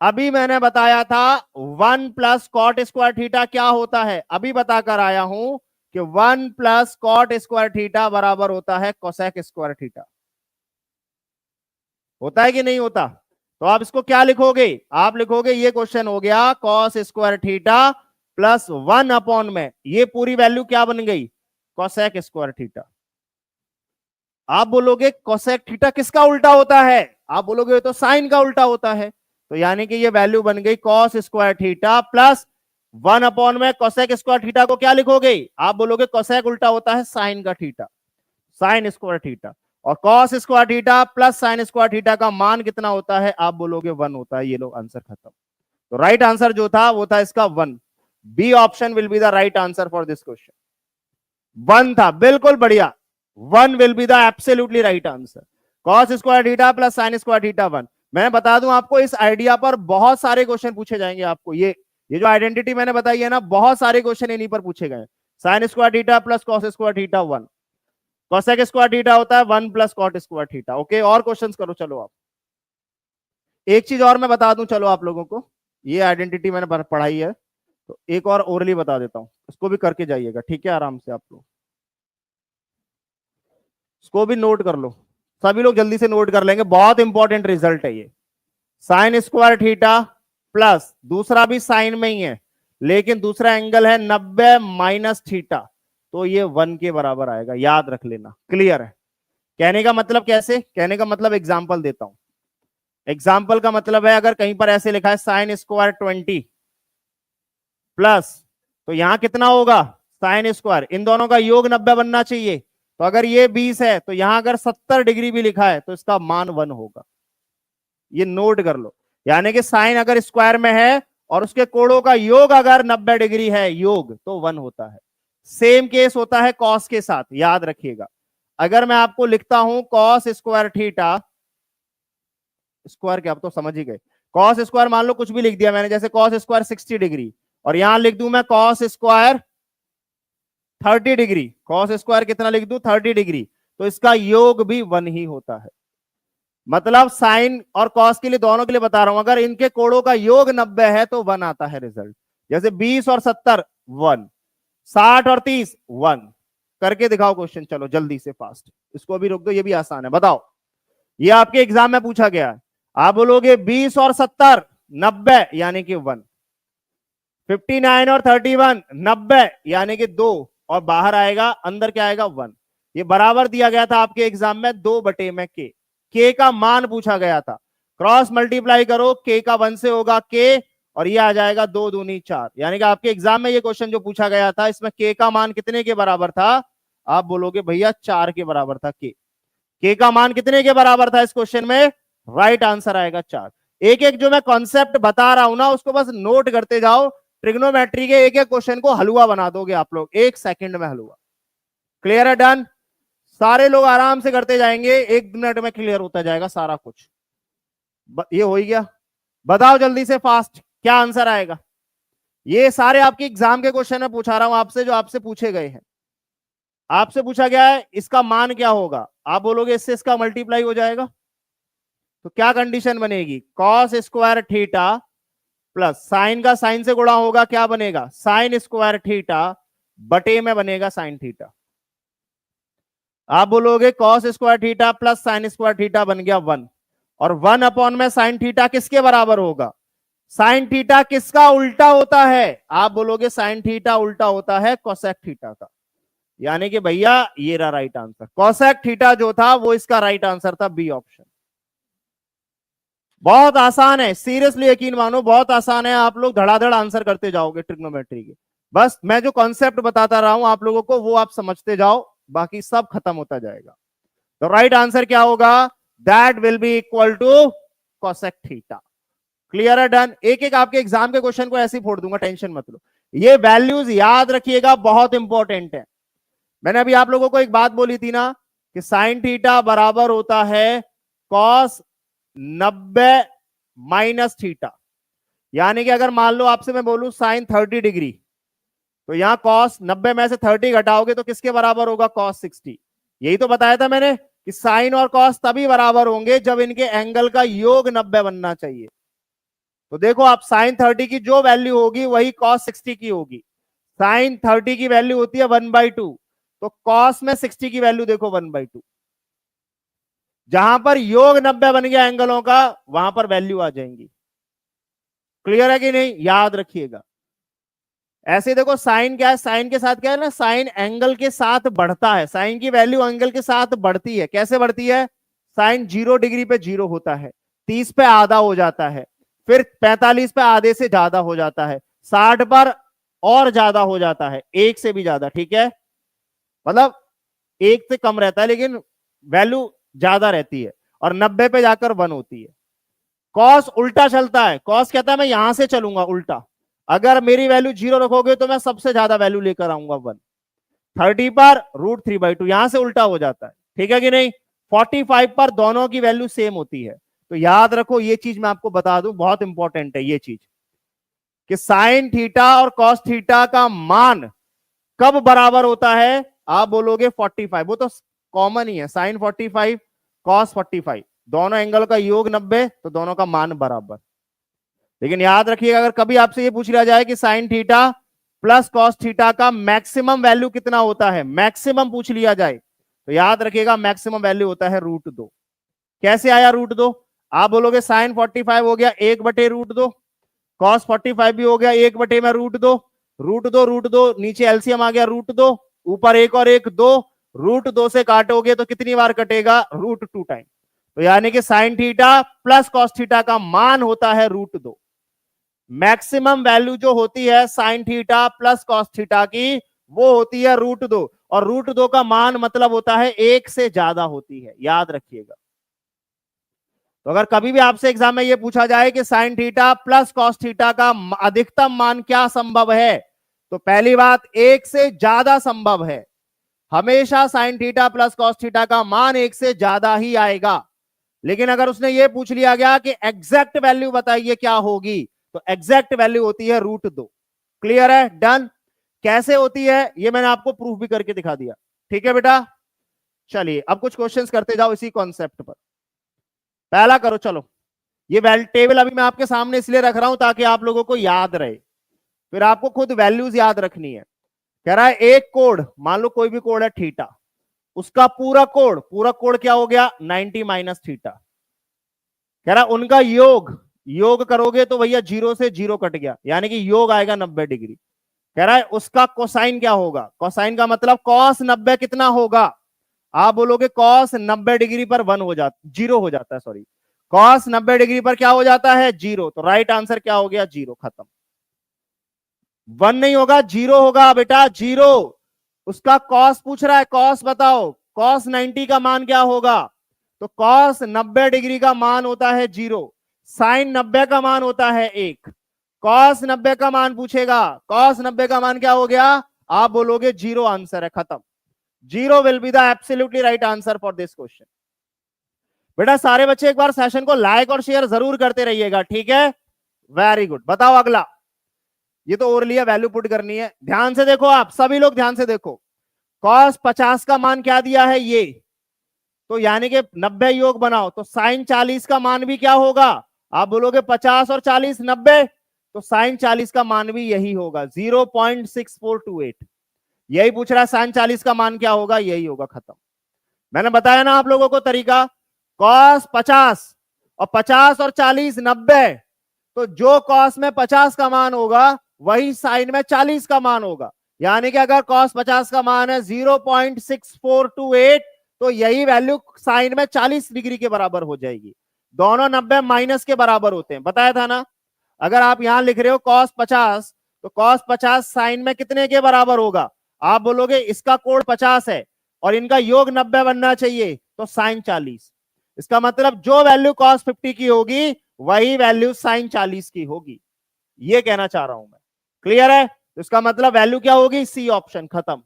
अभी मैंने बताया था 1 प्लस कॉट स्क्वायर थीटा क्या होता है, अभी बताकर आया हूं कि 1 प्लस कॉट स्क्वायर थीटा बराबर होता है कोसेक स्क्वायर थीटा। होता है कि नहीं होता, तो आप इसको क्या लिखोगे, आप लिखोगे ये क्वेश्चन हो गया cos square theta plus 1 upon में, ये पूरी वैल्यू क्या बन गई, कोसेक स्क्वायर थीटा। आप बोलोगे कोसेक थीटा किसका उल्टा होता है, आप बोलोगे तो साइन का उल्टा होता है, तो यानी कि ये वैल्यू बन गई कॉस स्क्वायर थीटा प्लस 1 में कोसेक स्क्वायर थीटा को क्या लिखोगे? आप बोलोगे कोसेक उल्टा होता है साइन का थीटा, साइन स्क्वायर थीटा, और cos square theta plus sine square theta का मान कितना होता है? आप बोलोगे 1 होता है। ये लो आंसर खत्म। तो राइट आंसर जो था वो था इसका 1। B option will be the right answer for this question. 1 था, बिल्कुल बढ़िया। 1 will be the absolutely right answer. Cos square theta plus sine square theta 1। मैं बता दूं आपको, इस आइडिया पर बहुत सारे क्वेश्चन पूछे जाएंगे आपको। ये जो आइडेंटिटी मैंने बताई है ना, बहुत सारे क्वेश्चन इन्हीं पर पूछे गए। Sine square theta plus cos square theta 1, cosec square theta होता है 1 plus cot square theta. Okay, और क्वेश्चंस करो। चलो आप, एक चीज और मैं बता दूं चलो आप लोगों को, ये आइडेंटिटी मैंने पढ़ाई है तो एक और ओरली बता देता हूं, इसको भी करके जाइएगा, ठीक है? आराम से आप लोग इसको भी नोट कर लो, सभी लोग जल्दी से नोट कर लेंगे, बहुत इंपॉर्टेंट रिजल्ट है ये। साइन स्क्वायर थीटा प्लस, दूसरा भी साइन में ही है लेकिन दूसरा एंगल है 90 माइनस थीटा, तो ये 1 के बराबर आएगा, याद रख लेना। क्लियर है? कहने का मतलब कैसे? कहने का मतलब एग्जांपल देता हूं। एग्जाम्पल का मतलब है, अगर कहीं पर ऐसे लिखा है साइन स्क्वायर 20 प्लस, तो यहां कितना होगा? साइन स्क्वायर, इन दोनों का योग 90 बनना चाहिए। तो अगर ये 20 है तो यहां अगर 70 डिग्री भी लिखा है तो इसका मान 1 होगा। ये नोट कर लो, यानी कि साइन अगर स्क्वायर में है और उसके कोणों का योग अगर 90 डिग्री है योग, तो 1 होता है। सेम केस होता है कॉस के साथ, याद रखिएगा। अगर मैं आपको लिखता हूं कॉस स्क्वायर थीटा, स्क्वायर क्या, आप तो समझ ही गए। कॉस स्क्वायर मान लो कुछ भी लिख दिया मैंने, जैसे कॉस स्क्वायर 60 डिग्री, और यहां लिख दूं मैं cos square 30 degree. Cos square कितना लिख दूं? 30 डिग्री। तो इसका योग भी 1 ही होता है। मतलब साइन और कॉस के लिए, दोनों के लिए बता रहा हूं, अगर इनके कोणों का योग 90 है तो 1 आता है रिजल्ट। जैसे 20 और 70 1, 60 और 30 1। करके दिखाओ क्वेश्चन, चलो जल्दी से फास्ट। इसको भी रोक दो, ये भी आसान है। बताओ, ये आपके एग्जाम में पूछा गया है। आप बोलोगे 20 और 70 90 यानी कि 1, 59 और 31 90 यानी कि 2, और बाहर आएगा, अंदर क्या आएगा? 1। ये बराबर दिया गया था आपके एग्जाम में 2 में के का मान पूछा गया था। क्रॉस मल्टीप्लाई करो, के का 1 से होगा के, और ये आ जाएगा 2 दूनी 4। यानी कि आपके एग्जाम में ये क्वेश्चन जो पूछा गया था, इसमें के का मान कितने के बराबर था? आप बोलोगे भैया 4 के बराबर था। के का मान कितने के बराबर था इस क्वेश्चन में? राइट आंसर आएगा 4। एक एक जो मैं कॉन्सेप्ट बता रहा हूं ना, उसको बस नोट करते जाओ। ट्रिग्नोमेट्री के एक एक क्वेश्चन को हलवा बना दोगे आप लोग, 1 सेकंड में हलवा। क्लियर है? डन? सारे लोग आराम से करते जाएंगे, 1 मिनट में क्लियर होता जाएगा सारा कुछ। ये हो ही गया। बताओ जल्दी से फास्ट, क्या आंसर आएगा? ये सारे आपके एग्जाम के क्वेश्चन में पूछा रहा हूं आपसे, जो आपसे पूछे गए हैं। आपसे पूछा गया है इसका मान क्या होगा? आप बोलोगे इससे इसका मल्टीप्लाई हो जाएगा। तो क्या कंडीशन बनेगी? Cos square theta plus sign का साइन से गुणा होगा, क्या बनेगा? साइन स्क्वायर थीटा बटे में बनेगा साइन थीटा। आप बोलोगे cos square theta plus sine square theta बन गया 1, और 1 में साइन थीटा किसके बराबर होगा? साइन थीटा किसका उल्टा होता है? आप बोलोगे साइन थीटा उल्टा होता है कोसेक थीटा का। यानी कि भैया ये रहा राइट आंसर। कोसेक थीटा जो था वो इसका राइट आंसर था, बी ऑप्शन। बहुत आसान है, सीरियसली यकीन मानो, बहुत आसान है। आप लोग धड़ाधड़ आंसर करते जाओगे ट्रिग्नोमेट्री के। बस मैं जो कॉन्सेप्ट बताता रहा हूं आप लोगों को, वो आप समझते जाओ, बाकी सब खत्म होता जाएगा। तो राइट आंसर क्या होगा? That will be equal to cosec theta. Clear है? डन? एक एक आपके एग्जाम के क्वेश्चन को ऐसे ही फोड़ दूंगा, टेंशन मत लो। ये वैल्यूज याद रखिएगा, बहुत इंपॉर्टेंट है। मैंने अभी आप लोगों को एक बात बोली थी ना कि साइन थीटा बराबर होता है कॉस 90 माइनस थीटा। यानी कि अगर मान लो आपसे मैं बोलूं साइन 30 डिग्री, तो यहां कॉस 90 में से 30 घटाओगे तो किसके बराबर होगा? कॉस 60। यही तो बताया था मैंने कि साइन और कॉस तभी बराबर होंगे जब इनके एंगल का योग 90 बनना चाहिए। तो देखो आप, साइन 30 की जो वैल्यू होगी वही कॉस 60 की होगी। साइन 30 की वैल्यू होती है 1/2, तो कॉस में 60 की वैल्यू देखो 1/2। जहां पर योग 90 बन गया एंगलों का, वहां पर वैल्यू आ जाएंगी। क्लियर है कि नहीं? याद रखिएगा। ऐसे देखो, साइन क्या है? साइन के साथ क्या है ना, साइन एंगल के साथ बढ़ता है। साइन की वैल्यू एंगल के साथ बढ़ती है। कैसे बढ़ती है? साइन 0 डिग्री पे 0 होता है, 30 पे आधा हो जाता है, फिर 45 पे आधे से ज्यादा हो जाता है, 60 पर और ज्यादा हो जाता है, 1 से भी ज्यादा, ठीक है, मतलब 1 से कम रहता है लेकिन वैल्यू ज्यादा रहती है, और 90 पे जाकर 1 होती है। कॉस उल्टा चलता है, कॉस कहता है मैं यहां से चलूंगा उल्टा, अगर मेरी वैल्यू 0 रखोगे तो मैं सबसे ज्यादा वैल्यू लेकर आऊंगा 1। 30 पर √3/2, यहां से उल्टा हो जाता है, ठीक है कि नहीं। 45 पर दोनों की वैल्यू सेम होती है। तो याद रखो ये चीज, मैं आपको बता दूं, बहुत इंपॉर्टेंट है ये चीज, कि साइन थीटा और कॉस थीटा का मान कब बराबर होता है। आप बोलोगे 45, वो तो कॉमन ही है, साइन 45 कॉस 45, दोनों एंगल का योग 90, तो दोनों का मान बराबर। लेकिन याद रखिएगा, अगर कभी आपसे ये पूछ लिया जाए कि sine theta plus cos theta का मैक्सिमम वैल्यू कितना होता है, मैक्सिमम पूछ लिया जाए, तो याद रखिएगा मैक्सिमम वैल्यू होता है √2। कैसे आया √2? आप बोलोगे साइन 45 हो गया 1/√2, कॉस 45 भी हो गया 1 में √2, √2 नीचे एलसीएम आ गया √2, ऊपर 1 और 1 2, √2 से काटोगे तो कितनी बार कटेगा, √2 टाइम। तो यानी कि sine theta plus cos theta का मान होता है √2। मैक्सिमम वैल्यू जो होती है sine theta plus cos theta की, वो होती है √2, और √2 का मान मतलब होता है 1 से ज्यादा होती है, याद रखिएगा। तो अगर कभी भी आपसे एग्जाम में यह पूछा जाए कि sine theta plus cos theta का अधिकतम मान क्या संभव है, तो पहली बात 1 से ज्यादा संभव है। हमेशा sine theta plus cos theta का मान 1 से ज्यादा ही आएगा। लेकिन अगर उसने ये पूछ लिया गया कि एग्जैक्ट वैल्यू बताइए क्या होगी, तो एग्जैक्ट वैल्यू होती है √2। क्लियर है, डन। कैसे होती है ये मैंने आपको प्रूफ भी करके दिखा दिया, ठीक है बेटा। चलिए अब कुछ क्वेश्चंस करते जाओ इसी कॉन्सेप्ट पर। पहला करो, चलो। ये टेबल अभी मैं आपके सामने इसलिए रख रहा हूं ताकि आप लोगों को याद रहे, फिर आपको खुद वैल्यूज याद रखनी है। कह रहा है एक कोण, मान लो कोई भी कोण है थीटा, उसका पूरा कोण क्या हो गया, 90 माइनस थीटा। कह रहा उनका योग करोगे तो भैया 0 से 0 कट गया, यानी कि योग आएगा 90 डिग्री। कह रहा है उसका कोसाइन क्या होगा, कोसाइन का मतलब कॉस 90 कितना होगा। आप बोलोगे कॉस 90 डिग्री पर 1 हो जाता, 0 हो जाता है, सॉरी, कॉस 90 डिग्री पर क्या हो जाता है, 0। तो राइट आंसर क्या हो गया, 0, खत्म। 1 नहीं होगा, 0 होगा बेटा, 0। उसका कॉस पूछ रहा है, कॉस बताओ, कॉस 90 का मान क्या होगा, तो कॉस 90 डिग्री का मान होता है 0, साइन 90 का मान होता है 1। कॉस 90 का मान पूछेगा, कॉस 90 का मान क्या हो गया, आप बोलोगे 0, आंसर है, खत्म। 0 will be the absolutely right answer for this question. बेटा सारे बच्चे एक बार सेशन को लाइक और शेयर जरूर करते रहिएगा, ठीक है, वेरी गुड। बताओ अगला, ये तो और लिया, वैल्यू पुट करनी है, ध्यान से देखो, आप सभी लोग ध्यान से देखो। कॉस 50 का मान क्या दिया है, ये, तो यानी कि 90 योग बनाओ, तो साइन 40 का मान भी क्या होगा, आप बोलोगे 50 और 40 90, तो साइन 40 का मान भी यही होगा, 0.6428। यही पूछ रहा है, साइन 40 का मान क्या होगा, यही होगा, खत्म। मैंने बताया ना आप लोगों को तरीका, कॉस 50 और 50 और 40 90, तो जो कॉस में 50 का मान होगा वही साइन में 40 का मान होगा। यानी कि अगर कॉस 50 का मान है 0.6428, तो यही वैल्यू साइन में 40 डिग्री के बराबर हो जाएगी। दोनों 90 माइनस के बराबर होते हैं, बताया था ना। अगर आप यहां लिख रहे हो कॉस 50, तो कॉस 50 साइन में कितने के बराबर होगा, आप बोलोगे इसका कोण 50 है और इनका योग 90 बनना चाहिए, तो साइन 40। इसका मतलब जो वैल्यू कॉस 50 की होगी वही वैल्यू साइन 40 की होगी, ये कहना चाह रहा हूं मैं। क्लियर है, तो इसका मतलब वैल्यू क्या होगी, सी ऑप्शन, खत्म,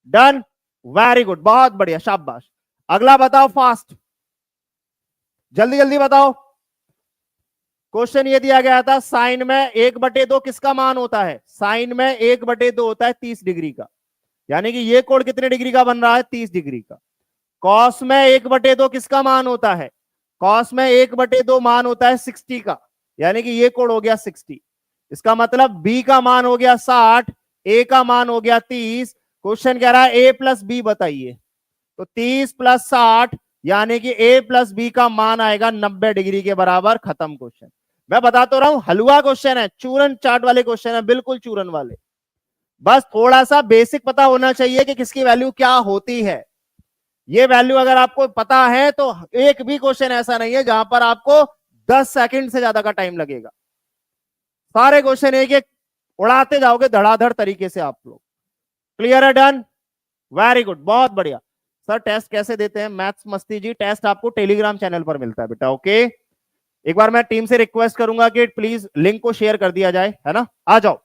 डन, वेरी गुड, बहुत बढ़िया, शाबाश। अगला बताओ फास्ट, जल्दी जल्दी बताओ। क्वेश्चन ये दिया गया था, साइन में 1/2 किसका मान होता है, साइन में 1/2 होता है 30 डिग्री का, यानी कि ये कोण कितने डिग्री का बन रहा है, 30 डिग्री का। कॉस में 1/2 किसका मान होता है, कॉस में 1/2 मान होता है 60 का, यानी कि ये कोण हो गया 60। इसका मतलब बी का मान हो गया 60, ए का मान हो गया 30। क्वेश्चन कह रहा है ए प्लस बी बताइए, तो 30 + 60 यानी कि ए प्लस बी का मान आएगा 90 डिग्री के बराबर, खत्म क्वेश्चन। मैं बता तो रहा हूं हलवा क्वेश्चन है, चूरन चाट वाले क्वेश्चन है, बिल्कुल चूरन वाले। बस थोड़ा सा बेसिक पता होना चाहिए कि किसकी वैल्यू क्या होती है। ये वैल्यू अगर आपको पता है तो एक भी क्वेश्चन ऐसा नहीं है जहां पर आपको 10 सेकंड से ज्यादा का टाइम लगेगा। सारे क्वेश्चन एक एक उड़ाते जाओगे धड़ाधड़ तरीके से आप लोग। क्लियर है? डन, वेरी गुड, बहुत बढ़िया। सर टेस्ट कैसे देते हैं? मैथ्स मस्ती जी, टेस्ट आपको टेलीग्राम चैनल पर मिलता है बेटा। ओके, एक बार मैं टीम से रिक्वेस्ट करूंगा कि प्लीज लिंक को शेयर कर दिया जाए, है ना? आ जाओ।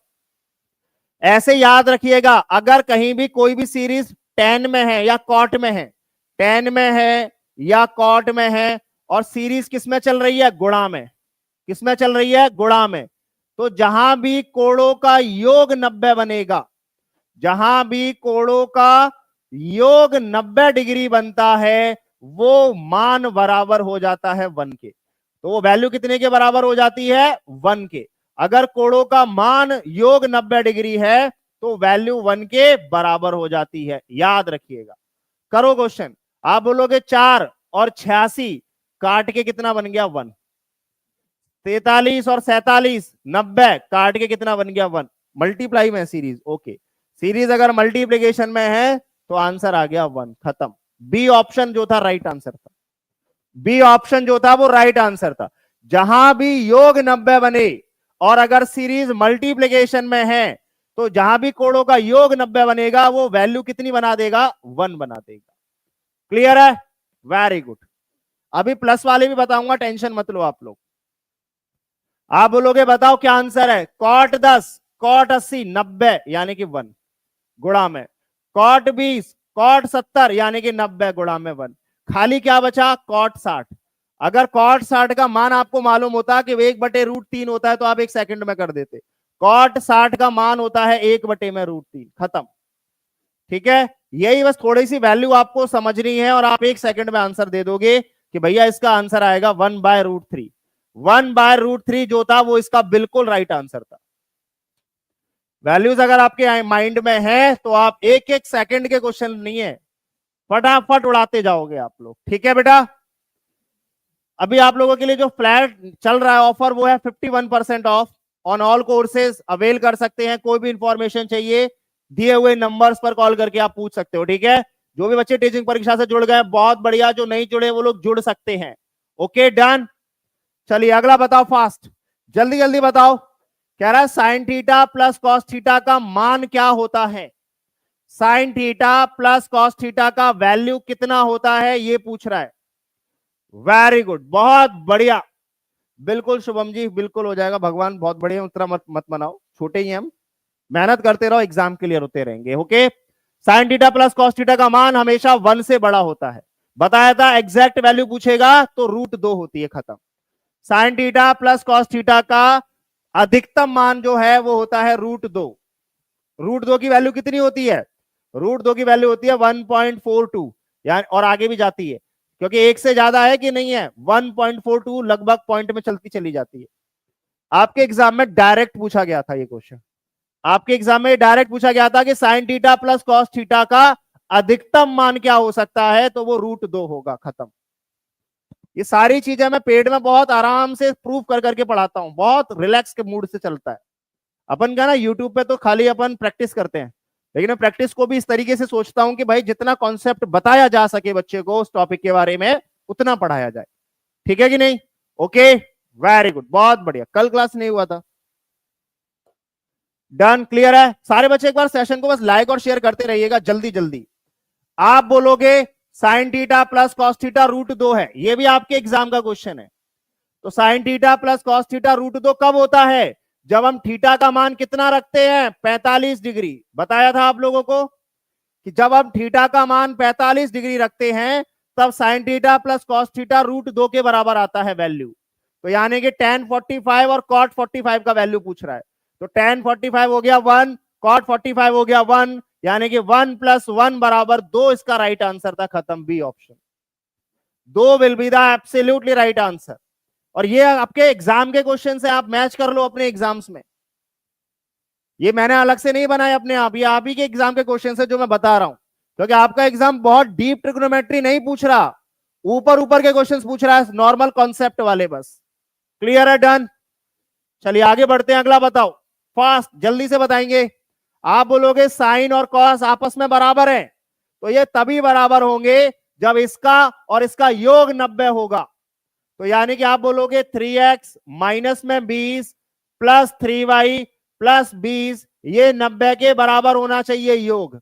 ऐसे याद रखिएगा, अगर कहीं भी कोई भी सीरीज 10 में है या कॉट में है, 10 में है या कॉट में है, और सीरीज किसमें चल रही है? गुणा में। किसमें चल रही है? गुणा में। तो जहां भी कोणों का योग 90 बनेगा, जहां भी कोणों का योग 90 डिग्री बनता है, वो मान बराबर हो जाता है 1 के। तो वो वैल्यू कितने के बराबर हो जाती है? 1 के। अगर कोणों का मान योग 90 डिग्री है तो वैल्यू 1 के बराबर हो जाती है, याद रखिएगा। करो क्वेश्चन। आप बोलोगे 4 और 86 काट के कितना बन गया? 1। 43 और 47 90 काट के कितना बन गया? 1। मल्टीप्लाई में सीरीज, ओके। सीरीज अगर मल्टीप्लीकेशन में है तो आंसर आ गया 1, खत्म। बी ऑप्शन जो था राइट आंसर था। बी ऑप्शन जो था वो राइट आंसर था। जहां भी योग 90 बने और अगर सीरीज मल्टीप्लीकेशन में है तो जहां भी कोणों का योग 90 बनेगा वो वैल्यू कितनी बना देगा? 1 बना देगा। क्लियर है? Very good. अभी प्लस वाले भी बताऊंगा, टेंशन मत लो आप लोग। आप बोलोगे बताओ क्या आंसर है? कॉट 10 कॉट 80 90 यानी कि 1 गुणा में, कॉट 20 कॉट 70 यानी कि 90 गुणा में 1। खाली क्या बचा? कॉट 60। अगर कॉट 60 का मान आपको मालूम होता कि 1/√3 होता है तो आप 1 सेकंड में कर देते। कॉट 60 का मान होता है 1/√3, खत्म। ठीक है, यही बस थोड़ी सी वैल्यू आपको समझनी है और आप 1 सेकंड में आंसर दे दोगे कि भैया इसका आंसर आएगा 1/√3। 1/√3 जो था वो इसका बिल्कुल राइट आंसर था। वैल्यूज अगर आपके माइंड में है तो आप 1-1 सेकंड के क्वेश्चन नहीं है, फटाफट उड़ाते जाओगे आप लोग। ठीक है बेटा, अभी आप लोगों के लिए जो फ्लैट चल रहा है ऑफर वो है 51% of on all courses. Avail कर सकते हैं, कोई भी इंफॉर्मेशन चाहिए दिए हुए नंबर्स पर कॉल करके आप पूछ सकते हो। ठीक है, जो भी बच्चे टीचिंग परीक्षा से जुड़ गए बहुत बढ़िया, जो नहीं जुड़े वो लोग जुड़ सकते हैं। ओके डन, चलिए अगला बताओ फास्ट, जल्दी जल्दी बताओ। कह रहा है sine theta plus cos theta का मान क्या होता है? Sine theta plus cos theta का वैल्यू कितना होता है ये पूछ रहा है। वेरी गुड, बहुत बढ़िया, बिल्कुल शुभम जी, बिल्कुल हो जाएगा। भगवान बहुत बढ़िया, उतना मत मनाओ, छोटे ही हम, मेहनत करते रहो, एग्जाम क्लियर होते रहेंगे। Okay, sine theta plus cos theta का मान हमेशा 1 से बड़ा होता है, बताया था। एग्जैक्ट वैल्यू पूछेगा तो √2 होती है, खत्म। Sine theta plus cos theta का अधिकतम मान जो है वो होता है √2। √2 की वैल्यू कितनी होती है? √2 की वैल्यू होती है 1.42, यानी और आगे भी जाती है क्योंकि 1 से ज्यादा है कि नहीं है, 1.42 लगभग पॉइंट में चलती चली जाती है। आपके एग्जाम में डायरेक्ट पूछा गया था ये क्वेश्चन, आपके एग्जाम में डायरेक्ट पूछा गया था कि sine theta plus cos theta का अधिकतम मान क्या हो सकता है, तो वो √2 होगा, खत्म। ये सारी चीजें मैं पेड में बहुत आराम से प्रूव कर करके पढ़ाता हूं, बहुत रिलैक्स के मूड से चलता है। अपन का ना यूट्यूब पे तो खाली अपन प्रैक्टिस करते हैं, लेकिन मैं प्रैक्टिस को भी इस तरीके से सोचता हूं कि भाई जितना कॉन्सेप्ट बताया जा सके बच्चे को उस टॉपिक के बारे में उतना पढ़ाया जाए। ठीक है कि नहीं? ओके, वेरी गुड, बहुत बढ़िया। कल क्लास नहीं हुआ था, डन, क्लियर है। सारे बच्चे एक बार सेशन को बस लाइक और शेयर करते रहिएगा जल्दी जल्दी। आप बोलोगे sine theta plus cos theta √2 है, ये भी आपके एग्जाम का क्वेश्चन है। तो sine theta plus cos theta √2 कब होता है? जब हम थीटा का मान कितना रखते हैं? 45 डिग्री। बताया था आप लोगों को कि जब हम थीटा का मान 45 डिग्री रखते हैं तब sine theta plus cos theta √2 के बराबर आता है वैल्यू। तो यानी कि tan 45 और cot 45 का वैल्यू पूछ रहा है। तो tan 45 हो गया 1, cot 45 हो गया 1, यानी कि 1 + 1 बराबर 2 इसका राइट आंसर था, खत्म। B option 2 will be the absolutely right answer. और ये आपके एग्जाम के क्वेश्चन से आप मैच कर लो अपने एग्जाम्स में, ये मैंने अलग से नहीं बनाया अपने आप, ये आप ही के एग्जाम के क्वेश्चन है जो मैं बता रहा हूं, क्योंकि आपका एग्जाम बहुत डीप ट्रिग्नोमेट्री नहीं पूछ रहा, ऊपर ऊपर के क्वेश्चंस पूछ रहा है, नॉर्मल कॉन्सेप्ट वाले बस। क्लियर है? डन, चलिए आगे बढ़ते हैं। अगला बताओ फास्ट, जल्दी से बताएंगे। आप बोलोगे साइन और कॉस आपस में बराबर है, तो ये तभी बराबर होंगे जब इसका और इसका योग 90 होगा। तो यानी कि आप बोलोगे 3x माइनस में 20 प्लस 3y प्लस 20 ये 90 के बराबर होना चाहिए योग।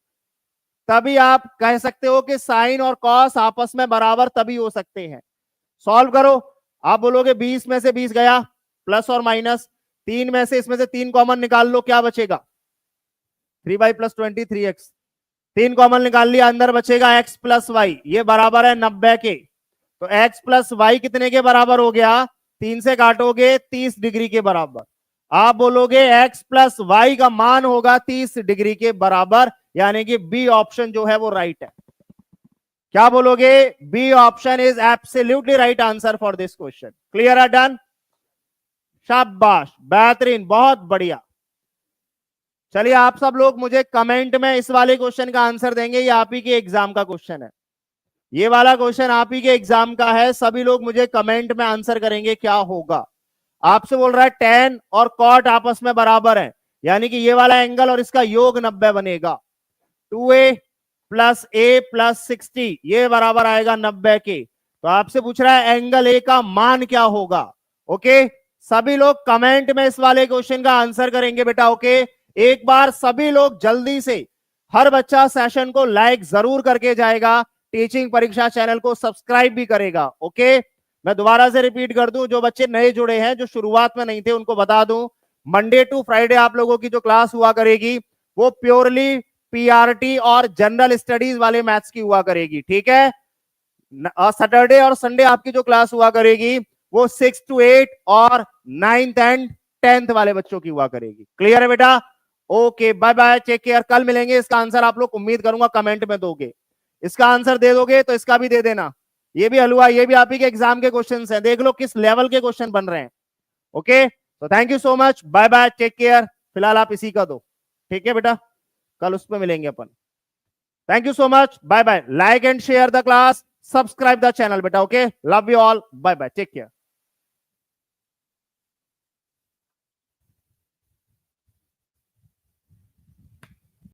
तभी आप कह सकते हो कि साइन और कॉस आपस में बराबर तभी हो सकते हैं। सॉल्व करो। आप बोलोगे 20 में से 20 गया प्लस और माइनस, 3 में से इसमें से 3 कॉमन निकाल लो, क्या बचेगा 3y प्लस 20 3x, 3 कॉमन निकाल लिया, अंदर बचेगा x प्लस वाई, ये बराबर है 90 के। तो x प्लस वाई कितने के बराबर हो गया, 3 से काटोगे 30 डिग्री के बराबर। आप बोलोगे x प्लस वाई का मान होगा 30 डिग्री के बराबर, यानी कि बी ऑप्शन जो है वो राइट है। क्या बोलोगे, B option is absolutely right answer for this question. Clear है, डन, शाबाश, बेहतरीन, बहुत बढ़िया। चलिए आप सब लोग मुझे कमेंट में इस वाले क्वेश्चन का आंसर देंगे, ये आप ही के एग्जाम का क्वेश्चन है, ये वाला क्वेश्चन आप ही के एग्जाम का है। सभी लोग मुझे कमेंट में आंसर करेंगे क्या होगा। आपसे बोल रहा है tan और cot आपस में बराबर है, यानी कि ये वाला एंगल और इसका योग 90 बनेगा। 2a प्लस a प्लस 60 ये बराबर आएगा 90 के। तो आपसे पूछ रहा है एंगल ए का मान क्या होगा। ओके, सभी लोग कमेंट में इस वाले क्वेश्चन का आंसर करेंगे बेटा। ओके, एक बार सभी लोग जल्दी से, हर बच्चा सेशन को लाइक जरूर करके जाएगा, टीचिंग परीक्षा चैनल को सब्सक्राइब भी करेगा। ओके, मैं दोबारा से रिपीट कर दूं, जो बच्चे नए जुड़े हैं, जो शुरुआत में नहीं थे, उनको बता दूं, मंडे टू फ्राइडे आप लोगों की जो क्लास हुआ करेगी वो प्योरली पीआरटी और जनरल स्टडीज वाले मैथ्स की हुआ करेगी, ठीक है। सैटरडे और संडे आपकी जो क्लास हुआ करेगी वो 6 to 8 और 9th and 10th वाले बच्चों की हुआ करेगी। क्लियर है बेटा? Okay, bye bye, take care. कल मिलेंगे। इसका आंसर आप लोग उम्मीद करूंगा कमेंट में दोगे। इसका आंसर दे दोगे तो इसका भी दे देना। ये भी हलवा, ये भी आप ही के एग्जाम के क्वेश्चंस हैं, देख लो किस लेवल के क्वेश्चन बन रहे हैं। ओके, तो thank you so much, bye bye, take care. फिलहाल आप इसी का दो, ठीक है बेटा, कल उस पर मिलेंगे अपन। Thank you so much, bye bye. Like and share the class, subscribe the channel बेटा। Okay, love you all, bye bye, take care.